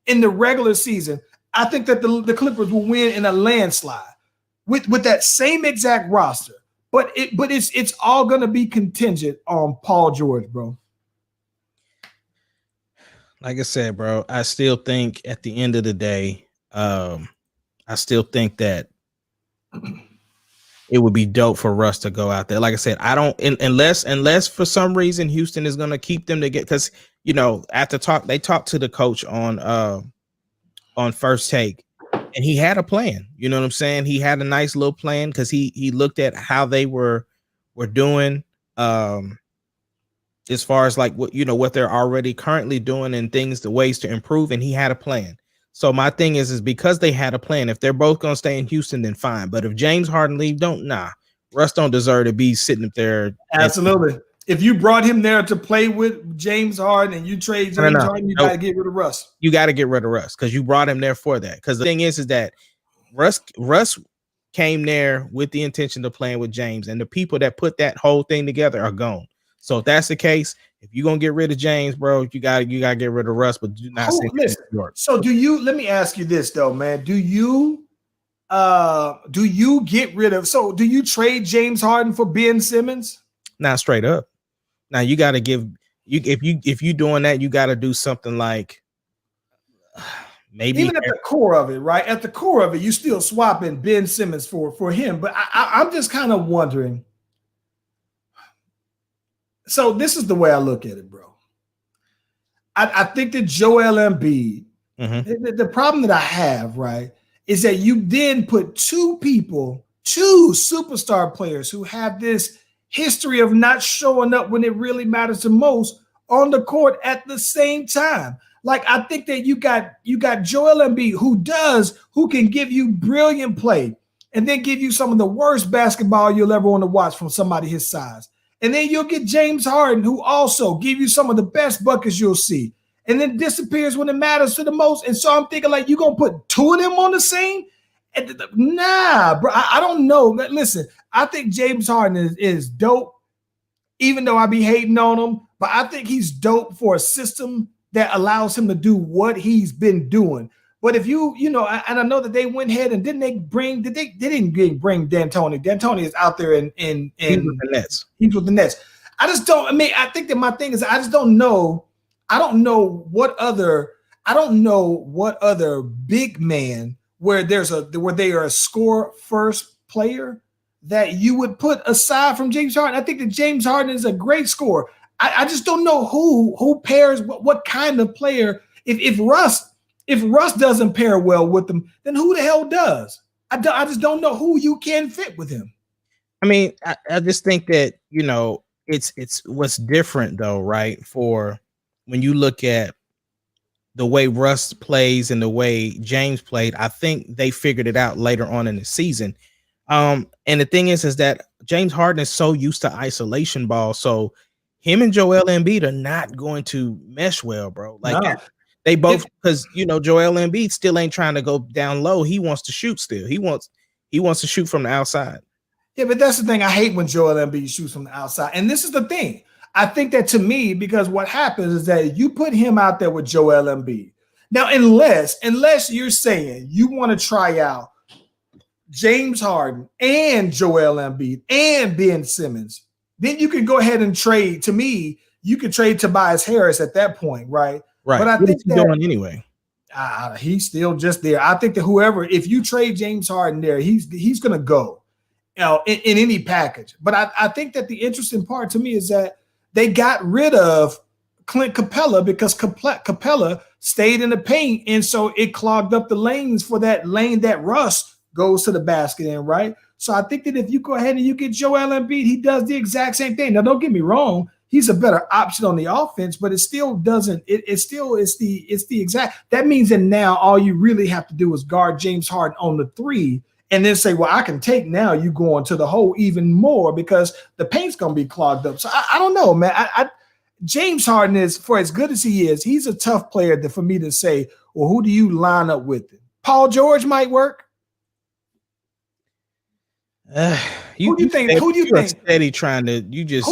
in the regular season, I think that the Clippers will win in a landslide with that same exact roster. But it's all going to be contingent on Paul George, bro. Like I said, bro, I still think at the end of the day, I still think that it would be dope for Russ to go out there. Like I said, I don't unless for some reason Houston is going to keep them to get, because they talked to the coach on First Take, and he had a plan. You know what I'm saying? He had a nice little plan because he looked at how they were doing. As far as like what they're already currently doing and the ways to improve, and he had a plan. So my thing is because they had a plan, if they're both gonna stay in Houston, then fine. But if James Harden leave, Russ don't deserve to be sitting up there. Absolutely. If you brought him there to play with James Harden and you trade James Harden, you gotta get rid of Russ. You gotta get rid of Russ because you brought him there for that. Because the thing is that Russ came there with the intention of playing with James, and the people that put that whole thing together are gone. So if that's the case, if you're gonna get rid of James, bro, you gotta get rid of Russ, but do not say listen. So let me ask you this though, man. Do you get rid of? So do you trade James Harden for Ben Simmons? Not straight up. Now you got to give if you doing that, you got to do something like maybe even at the core of it, right? At the core of it, you still swapping Ben Simmons for him. But I'm just kind of wondering. So this is the way I look at it, bro. I think that Joel Embiid, the problem that I have, right, is that you then put two superstar players who have this history of not showing up when it really matters the most on the court at the same time. Like, I think that you got Joel Embiid who can give you brilliant play and then give you some of the worst basketball you'll ever want to watch from somebody his size. And then you'll get James Harden, who also give you some of the best buckets you'll see, and then disappears when it matters to the most. And so I'm thinking, like, you're going to put two of them on the same? Nah, bro, I don't know. Listen, I think James Harden is dope even though I be hating on him, but I think he's dope for a system that allows him to do what he's been doing. But if you know, and I know that they went ahead and they didn't bring D'Antoni. D'Antoni is out there in He's with the Nets. He's with the Nets. I think that my thing is I just don't know. I don't know what other big man where they are a score first player that you would put aside from James Harden. I think that James Harden is a great scorer. I just don't know who pairs what kind of player. If Russ doesn't pair well with them, then who the hell does? I just don't know who you can fit with him. I mean, I just think that, you know, it's what's different though, right? For when you look at the way Russ plays and the way James played, I think they figured it out later on in the season. And the thing is that James Harden is so used to isolation ball, so him and Joel Embiid are not going to mesh well, bro. Like they both, because you know Joel Embiid still ain't trying to go down low. He wants to shoot still. He wants to shoot from the outside. Yeah, but that's the thing. I hate when Joel Embiid shoots from the outside. And this is the thing. I think that to me, because what happens is that you put him out there with Joel Embiid. Now, unless you're saying you want to try out James Harden and Joel Embiid and Ben Simmons, then you can go ahead and trade. To me, you could trade Tobias Harris at that point, right? Right. But I think he's going anyway. He's still just there. I think that if you trade James Harden there, he's going to go, you know, in any package. But I think that the interesting part to me is that they got rid of Clint Capella because Capella stayed in the paint, and so it clogged up the lanes for that lane that Russ goes to the basket in, right? So I think that if you go ahead and you get Joel Embiid, he does the exact same thing. Now, don't get me wrong. He's a better option on the offense, but it still doesn't. It's the exact. That means that now all you really have to do is guard James Harden on the three, and then say, well, I can take now you going to the hole even more because the paint's gonna be clogged up. So I don't know, man. James Harden is, for as good as he is, he's a tough player for me to say, well, who do you line up with? Paul George might work. Who do you think? Who do you think? Steady trying to. You just.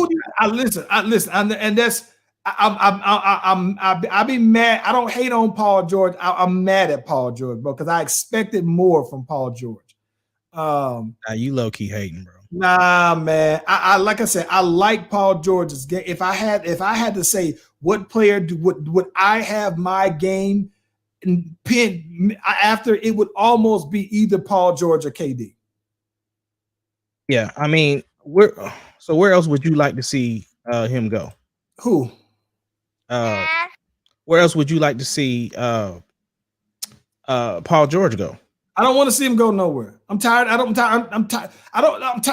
Listen. And that's. I be mad. I don't hate on Paul George. I'm mad at Paul George, bro, because I expected more from Paul George. You low key hating, bro. Nah, man. I like I said, I like Paul George's game. If I had to say what player would I have my game pinned after, it would almost be either Paul George or KD. Yeah, I mean, where else would you like to see him go? Who? Where else would you like to see Paul George go? I don't want to see him go nowhere. I'm tired. I'm tired.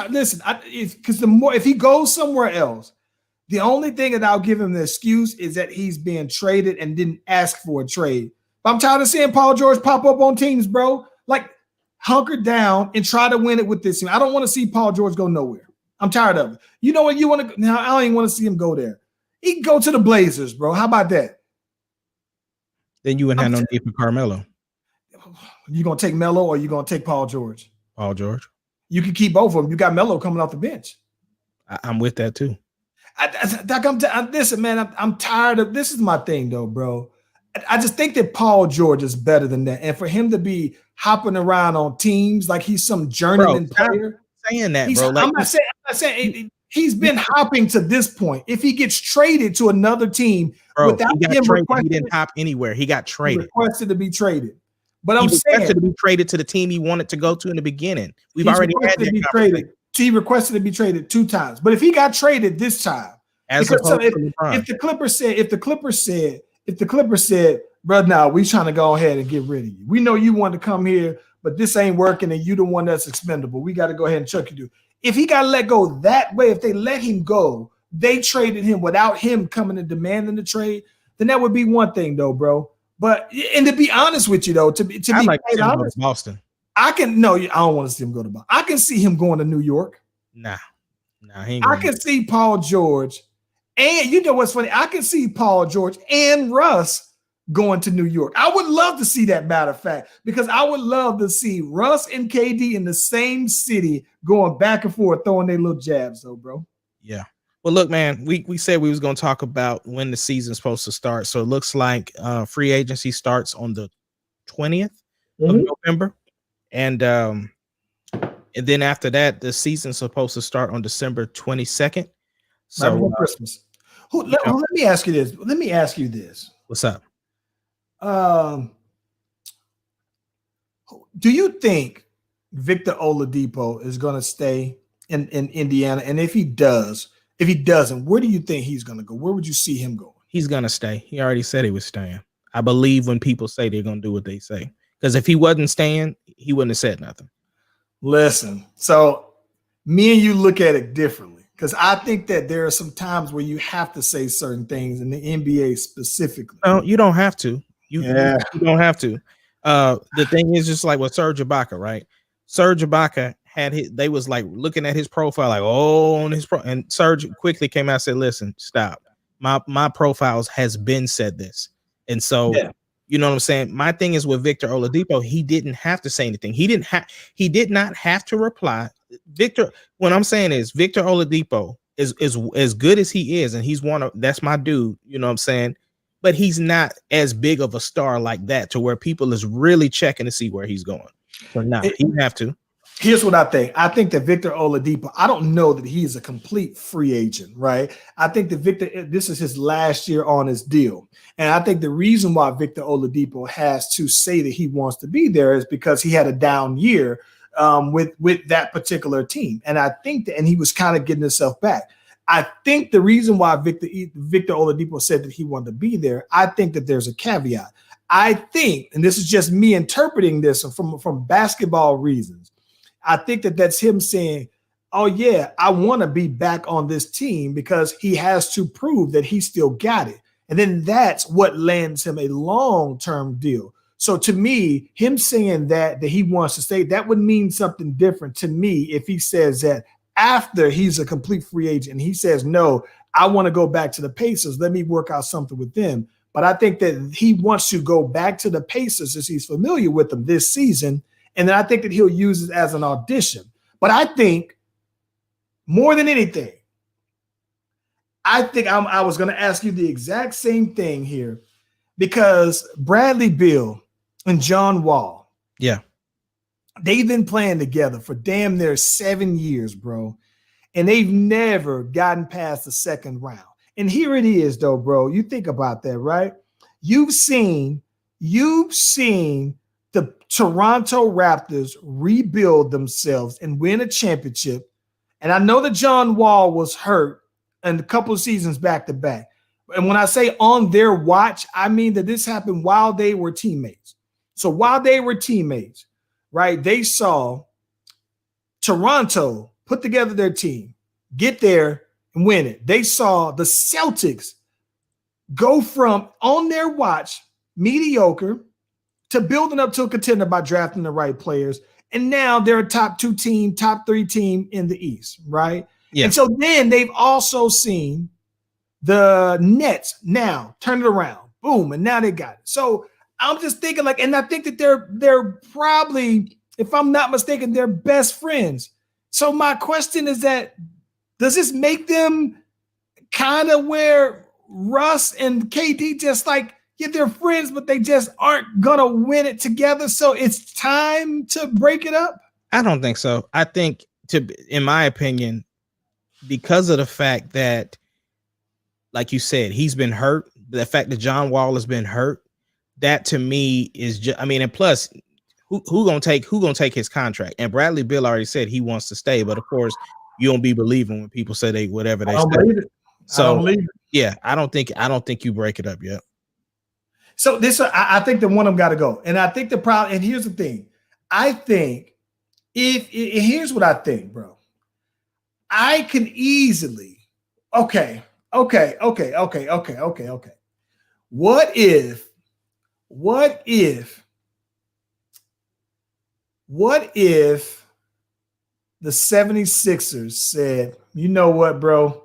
Listen, because if he goes somewhere else, the only thing that I'll give him the excuse is that he's being traded and didn't ask for a trade. But I'm tired of seeing Paul George pop up on teams, bro. Like, hunker down and try to win it with this team. I don't want to see Paul George go nowhere. I'm tired of it. You know what? You want to now? I don't even want to see him go there. He can go to the Blazers, bro. How about that? Then you wouldn't have no need for Carmelo. You gonna take Melo or you gonna take Paul George? Paul George. You can keep both of them. You got Melo coming off the bench. I'm with that too. Listen, man. I'm tired of this. Is my thing though, bro. I just think that Paul George is better than that, and for him to be hopping around on teams like he's some journeyman player. Saying that, bro. I'm not saying he's been hopping to this point. If he gets traded to another team, bro, without him he didn't hop anywhere. He got traded. He requested to be traded. But he requested to be traded to the team he wanted to go to in the beginning. We've already had that traded. He requested to be traded 2 times. But if he got traded this time, if the Clippers said, bro, now we trying to go ahead and get rid of you. We know you want to come here, but this ain't working, and you the one that's expendable. We got to go ahead and chuck you. If he got let go that way, if they let him go, they traded him without him coming and demanding the trade, then that would be one thing, though, bro. But and to be honest with you, though, to be like honest, Boston. I don't want to see him go to Boston. I can see him going to New York. Nah, he ain't I can see Paul George, and you know what's funny? I can see Paul George and Russ going to New York. I would love to see that, matter of fact, because I would love to see Russ and KD in the same city going back and forth, throwing their little jabs, though, bro. Yeah. Well, look, man, we said we was going to talk about when the season's supposed to start. So it looks like free agency starts on the 20th of November. And then after that, the season's supposed to start on December 22nd. Right So before Christmas. Let me ask you this. Let me ask you this. what's up? Do you think Victor Oladipo is going to stay in Indiana? And if he doesn't, where do you think he's going to go? Where would you see him going? He's going to stay. He already said he was staying. I believe when people say they're going to do what they say. Because if he wasn't staying, he wouldn't have said nothing. Listen, so me and you look at it differently because I think that there are some times where you have to say certain things in the NBA specifically. No, you don't have to. You don't have to. The thing is just like with Serge Ibaka, right? Serge Ibaka they was like looking at his profile, like, on his and Serge quickly came out and said, listen, stop. My profiles has been said this. And so you know what I'm saying? My thing is with Victor Oladipo, he didn't have to say anything. He did not have to reply. Victor, what I'm saying is Victor Oladipo is as good as he is, and he's that's my dude, you know what I'm saying? But he's not as big of a star like that to where people is really checking to see where he's going. So now he didn't have to. Here's what I think. I think that Victor Oladipo, I don't know that he is a complete free agent, right? I think that this is his last year on his deal. And I think the reason why Victor Oladipo has to say that he wants to be there is because he had a down year with that particular team. And I think that, and he was kind of getting himself back. I think the reason why Victor Oladipo said that he wanted to be there, I think that there's a caveat. I think, and this is just me interpreting this from basketball reasons, I think that that's him saying, oh, yeah, I want to be back on this team because he has to prove that he still got it. And then that's what lands him a long-term deal. So to me, him saying that he wants to stay, that would mean something different to me if he says that after he's a complete free agent and he says, no, I want to go back to the Pacers. Let me work out something with them. But I think that he wants to go back to the Pacers as he's familiar with them this season. And then I think that he'll use it as an audition. But I think more than anything, I think I was going to ask you the exact same thing here because Bradley Beal and John Wall. Yeah. They've been playing together for damn near 7 years, bro. And they've never gotten past the second round. And here it is, though, bro. You think about that, right? You've seen the Toronto Raptors rebuild themselves and win a championship. And I know that John Wall was hurt in a couple of seasons back to back. And when I say on their watch, I mean that this happened while they were teammates. So while they were teammates, right, they saw Toronto put together their team, get there and win it. They saw the Celtics go from on their watch, mediocre, to building up to a contender by drafting the right players. And now they're a top 3 team in the East, right? Yeah. And so then they've also seen the Nets now turn it around. Boom. And now they got it. So I'm just thinking and I think that they're probably, if I'm not mistaken, they're best friends. So my question is does this make them kind of where Russ and KD just they're friends, but they just aren't going to win it together. So it's time to break it up. I don't think so. I think in my opinion, because of the fact that, like you said, he's been hurt, the fact that John Wall has been hurt, that to me is just, and plus who gonna take his contract? And Bradley Beal already said he wants to stay, but of course you don't be believing when people say whatever they say. So yeah, I don't think you break it up yet. So I think that one of them got to go. And I think the problem, and here's the thing. I think here's what I think, bro. I can easily, okay. What if the 76ers said, you know what, bro?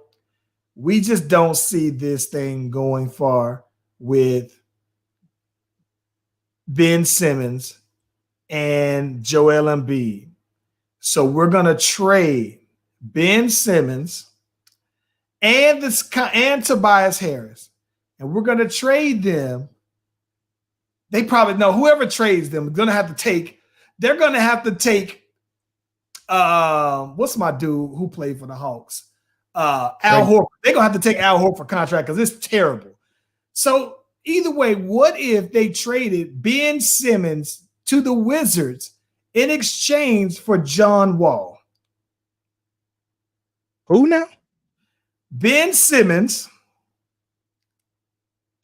We just don't see this thing going far with Ben Simmons and Joel Embiid. So we're going to trade Ben Simmons and Tobias Harris, and we're gonna trade them. They probably know whoever trades them is gonna have to take. They're gonna have to take. What's my dude who played for the Hawks? Al Horford. They're gonna have to take Al Horford contract because it's terrible. So either way, what if they traded Ben Simmons to the Wizards in exchange for John Wall? Who now? Ben Simmons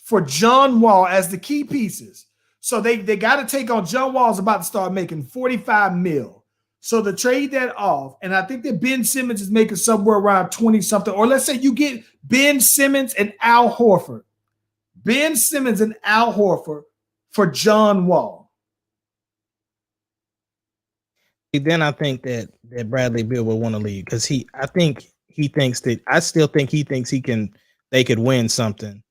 for John Wall as the key pieces. So they got to take on John Wall's about to start making 45 mil. So to trade that off, and I think that Ben Simmons is making somewhere around 20 something, or let's say you get Ben Simmons and Al Horford. Ben Simmons and Al Horford for John Wall. Then I think that Bradley Beal will want to leave because they could win something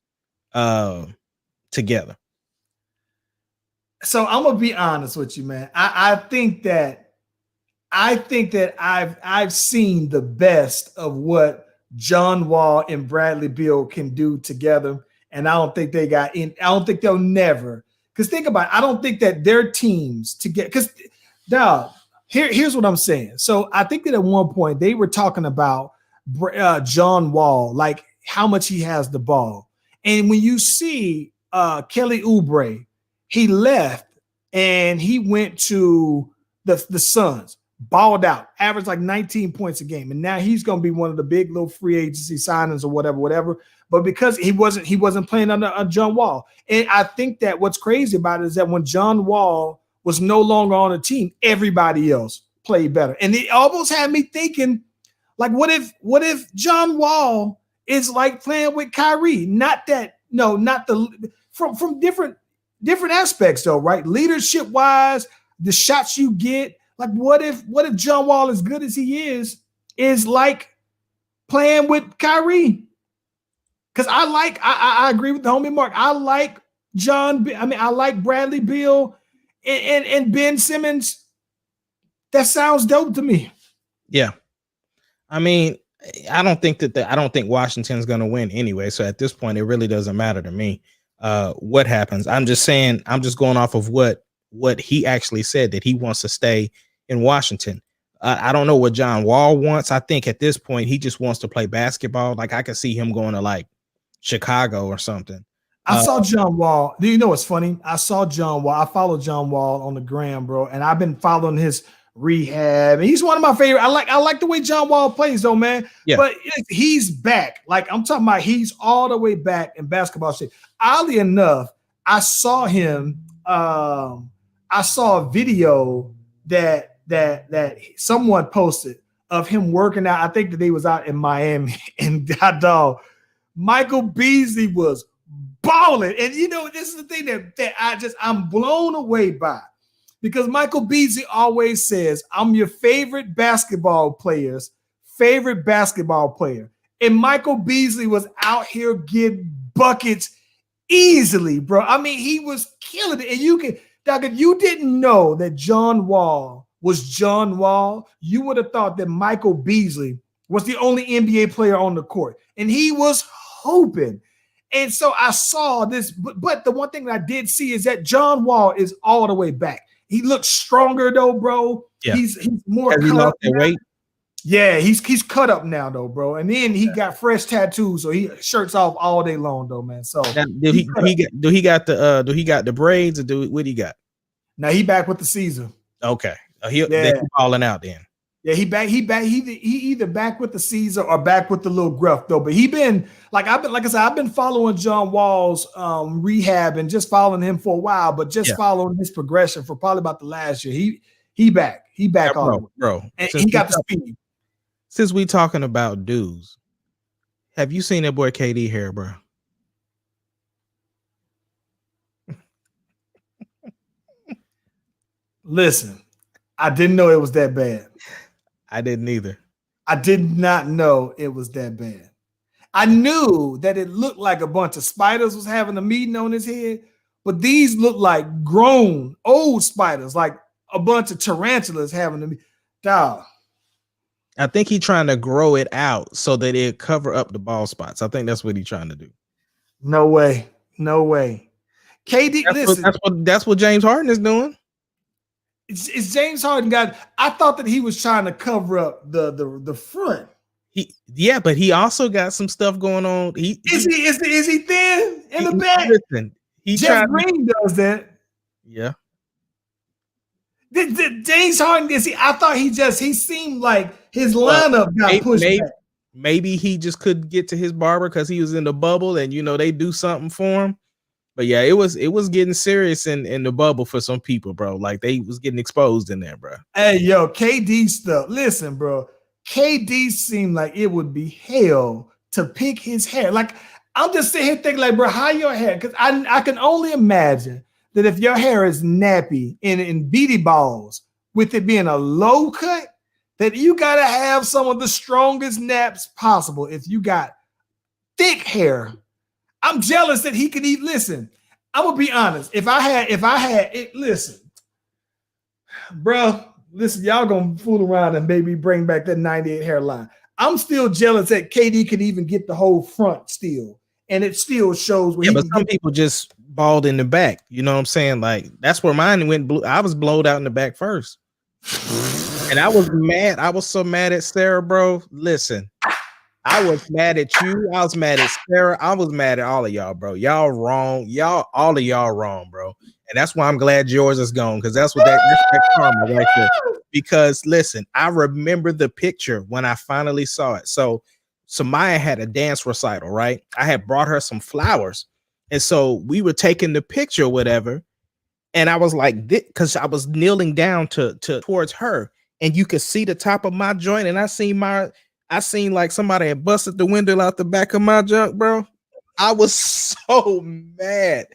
together. So I'm gonna be honest with you, man. I think that I've seen the best of what John Wall and Bradley Beal can do together, and I don't think they'll never. Because think about it, I don't think that their teams together. Because dog, here's what I'm saying. So I think that at one point they were talking about John Wall, like how much he has the ball, and when you see Kelly Oubre, he left and he went to the Suns, balled out, averaged like 19 points a game, and now he's going to be one of the big little free agency signings or whatever. But because he wasn't playing under John Wall, and I think that what's crazy about it is that when John Wall was no longer on the team, everybody else played better, and it almost had me thinking, like, what if John Wall is like playing with Kyrie? From different aspects though, right? Leadership wise, the shots you get. Like, what if John Wall, as good as he is like playing with Kyrie? Because I agree with the homie Mark. I like I like Bradley Beal and Ben Simmons. That sounds dope to me. Yeah. I mean, I don't think Washington's going to win anyway. So at this point, it really doesn't matter to me what happens. I'm just going off of what he actually said, that he wants to stay in Washington. I don't know what John Wall wants. I think at this point, he just wants to play basketball. Like, I could see him going to like Chicago or something. I saw John Wall. Do you know what's funny? I saw John Wall. I follow John Wall on the gram, bro, and I've been following his rehab. And he's one of my favorite. I like the way John Wall plays, though, man. Yeah. But he's back. Like, I'm talking about, he's all the way back in basketball shape. Oddly enough, I saw him. I saw a video that someone posted of him working out. I think that they was out in Miami, and that dog Michael Beasley was balling. And you know, this is the thing that I'm blown away by, because Michael Beasley always says, "I'm your favorite basketball player." And Michael Beasley was out here getting buckets easily, bro. I mean, he was killing it. And if you didn't know that John Wall was John Wall, you would have thought that Michael Beasley was the only NBA player on the court. And he was hoping. And so I saw this, but the one thing that I did see is that John Wall is all the way back. He looks stronger though, bro. Yeah. He's more cut up now. Yeah, he's cut up now though, bro. And then he got fresh tattoos, so he shirts off all day long though, man. So do he got the braids, or what he got? Now he back with the Caesar. Okay, he's balling out then. Yeah, he either back with the Caesar or back with the little gruff though. But I've been following John Wall's rehab and just following him for a while, but just following his progression for probably about the last year. He back on, bro. And he got the speed. Since we talking about dudes, have you seen that boy KD hair, bro? Listen, I didn't know it was that bad. I didn't either. I did not know it was that bad. I knew that it looked like a bunch of spiders was having a meeting on his head, but these look like grown old spiders, like a bunch of tarantulas having a meeting. Dog. I think he's trying to grow it out so that it cover up the bald spots. I think that's what he's trying to do. No way. No way. KD, listen. That's what James Harden is doing. It's James Harden I thought that he was trying to cover up the front. But he also got some stuff going on. Is he thin in the back? Listen, Jeff Green does that. Yeah. James Harden, I thought he seemed like his lineup got pushed back. Maybe he just couldn't get to his barber because he was in the bubble and they do something for him. But yeah, it was getting serious in the bubble for some people, bro. Like they was getting exposed in there, bro. Hey, yo, KD stuff. Listen, bro. KD seemed like it would be hell to pick his hair. Like I'm just sitting here thinking, like, bro, how your hair? Because I can only imagine that if your hair is nappy and in beady balls, with it being a low cut, that you gotta have some of the strongest naps possible. If you got thick hair. I'm jealous that he could eat. Listen, I'm gonna be honest. If I had it, listen, bro, y'all gonna fool around and maybe bring back that 98 hairline. I'm still jealous that KD could even get the whole front still, and it still shows. But some people just bald in the back. You know what I'm saying? Like that's where mine went blue. I was blowed out in the back first, and I was mad. I was so mad at Sarah, bro. Listen. I was mad at you. I was mad at Sarah. I was mad at all of y'all, bro. Y'all wrong. All of y'all wrong, bro. And that's why I'm glad yours is gone, because that's that karma right there. Because listen, I remember the picture when I finally saw it. So Samaya had a dance recital, right? I had brought her some flowers. And so we were taking the picture or whatever. And I was like, because I was kneeling down towards her, and you could see the top of my joint, and I seen like somebody had busted the window out the back of my junk, bro. I was so mad.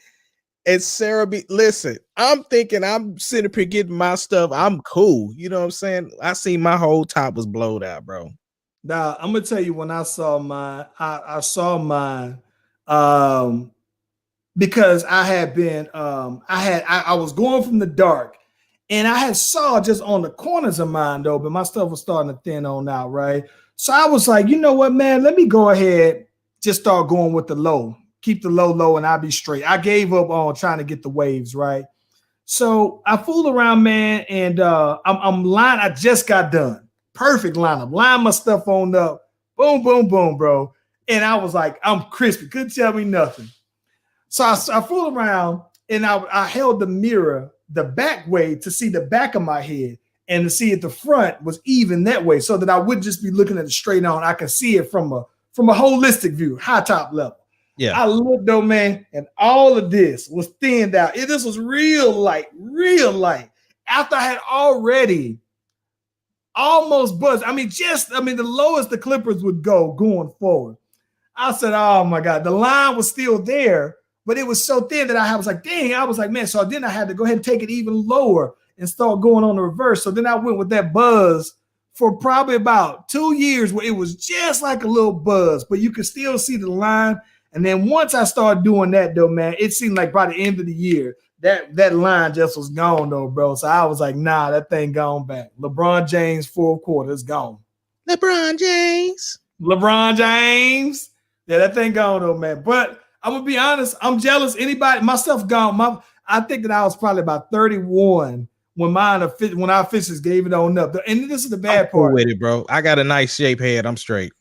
And Sarah listen, I'm thinking I'm sitting up here getting my stuff. I'm cool. You know what I'm saying? I seen my whole top was blowed out, bro. Now, I'm going to tell you when I saw mine, I saw mine because I had been, I was going from the dark, and I had saw just on the corners of mine though, but my stuff was starting to thin on out, right? So I was like, you know what, man, let me go ahead, just start going with the low. Keep the low, and I'll be straight. I gave up on trying to get the waves, right? So I fooled around, man, and I'm lying. I just got done. Perfect lineup. Line my stuff on up. Boom, boom, boom, bro. And I was like, I'm crispy. Couldn't tell me nothing. So I fooled around, and I held the mirror the back way to see the back of my head, and to see if the front was even that way, so that I wouldn't just be looking at it straight on. I could see it from a holistic view, high top level. Yeah. I looked though, man, and all of this was thinned out. This was real light. After I had already almost buzzed. The lowest the clippers would go going forward. I said, oh my God, the line was still there, but it was so thin that I was like, dang, I was like, man. So then I had to go ahead and take it even lower and start going on the reverse. So then I went with that buzz for probably about 2 years, where it was just like a little buzz, but you could still see the line. And then once I started doing that though, man, it seemed like by the end of the year, that line just was gone though, bro. So I was like, nah, that thing gone back. LeBron James, fourth quarter, it's gone. LeBron James. Yeah, that thing gone though, man. But I'm gonna be honest, I'm jealous. My stuff gone. I think that I was probably about 31 when I officially gave it on up. And this is the bad cool part with it, bro. I got a nice shape head. I'm straight.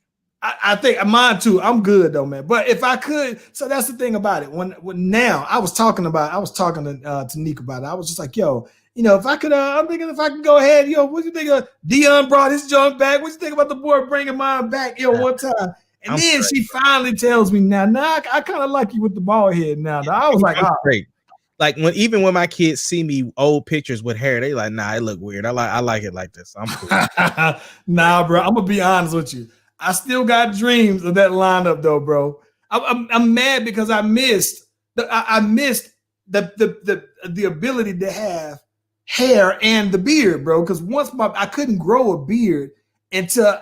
I think mine too. I'm good though, man. But if I could, so that's the thing about it. When now I was talking to Nick about it. I was just like, yo, if I could, I'm thinking if I could go ahead, what do you think of Dion brought his junk back? What do you think about the boy bringing mine back, one time? And then she finally tells me now, I kind of like you with the ball head now. I was like, oh. Great. Like even when my kids see me old pictures with hair, they like, nah, it look weird. I like it like this. I'm cool. Nah, bro. I'm gonna be honest with you. I still got dreams of that lineup though, bro. I'm mad because I missed the ability to have hair and the beard, bro. Because once I couldn't grow a beard until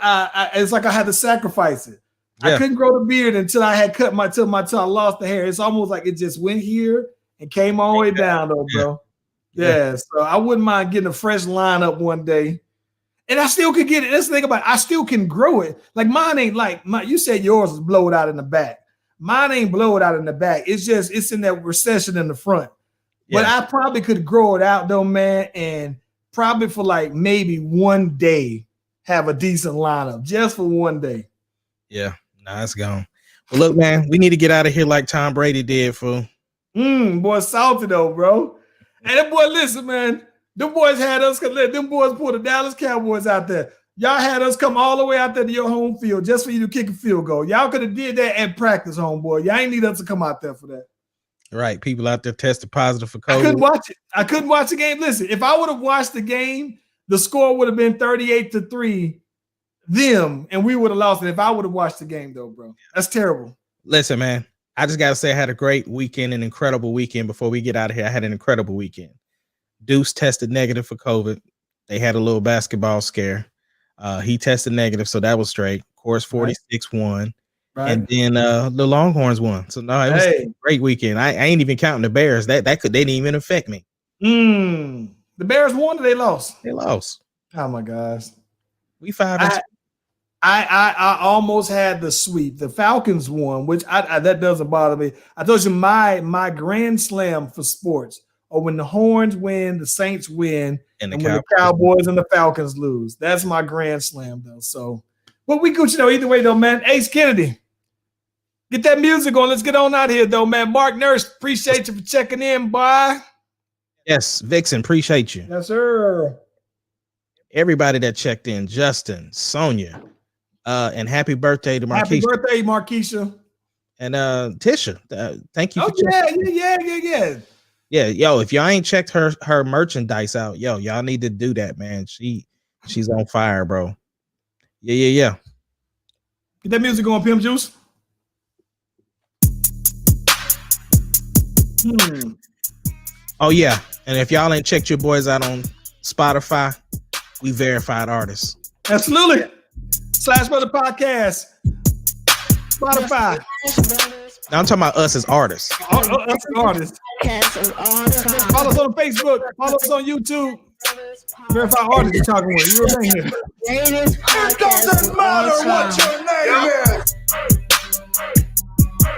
it's like I had to sacrifice it. Yeah. I couldn't grow the beard until I had cut till I lost the hair. It's almost like it just went here and came all the way down though, bro. Yeah. So I wouldn't mind getting a fresh lineup one day. And I still could get it. That's the thing about it. I still can grow it. Like mine ain't like you said yours was blowed out in the back. Mine ain't blowed out in the back. It's just it's in that recession in the front. Yeah. But I probably could grow it out though, man, and probably for like maybe one day have a decent lineup just for one day. Yeah, nah, it's gone. Well, look, man, we need to get out of here like Tom Brady did, fool. Boy, salty though, bro. And that boy, listen, man. Them boys had us, them boys pulled the Dallas Cowboys out there. Y'all had us come all the way out there to your home field just for you to kick a field goal. Y'all could have did that at practice, homeboy. Y'all ain't need us to come out there for that. Right. People out there tested positive for COVID. I couldn't watch it. I couldn't watch the game. Listen, if I would have watched the game, the score would have been 38-3 them, and we would have lost it if I would have watched the game, though, bro. That's terrible. Listen, man, I just got to say I had a great weekend, an incredible weekend. Before we get out of here, I had an incredible weekend. Deuce tested negative for COVID. They had a little basketball scare. He tested negative, so that was straight. Of course, 46 won. Right. And then the Longhorns won. So no, it was a great weekend. I ain't even counting the Bears. They didn't even affect me. The Bears won or they lost? They lost. Oh my gosh. We 5-2. I almost had the sweep. The Falcons won, which that doesn't bother me. I told you my grand slam for sports or when the Horns win, the Saints win, and when the Cowboys and the Falcons lose. That's my grand slam, though. So, but we good, either way, though, man. Ace Kennedy, get that music on. Let's get on out of here, though, man. Mark Nurse, appreciate you for checking in, boy. Yes, Vixen, appreciate you. Yes, sir. Everybody that checked in, Justin, Sonia, and happy birthday to Marquisha. Happy birthday, Marquisha. And Tisha, thank you for checking. Yeah. Yeah, yo, if y'all ain't checked her merchandise out, yo, y'all need to do that, man. She's on fire, bro. Yeah. Get that music going, Pimp Juice. Oh, yeah. And if y'all ain't checked your boys out on Spotify, we verified artists. Absolutely. Slash Brother Podcast. Spotify. Now I'm talking about us as artists. Us as artists. Follow us on Facebook. Follow us on YouTube. Verify artists you're talking with. You were here. It doesn't matter what your name is.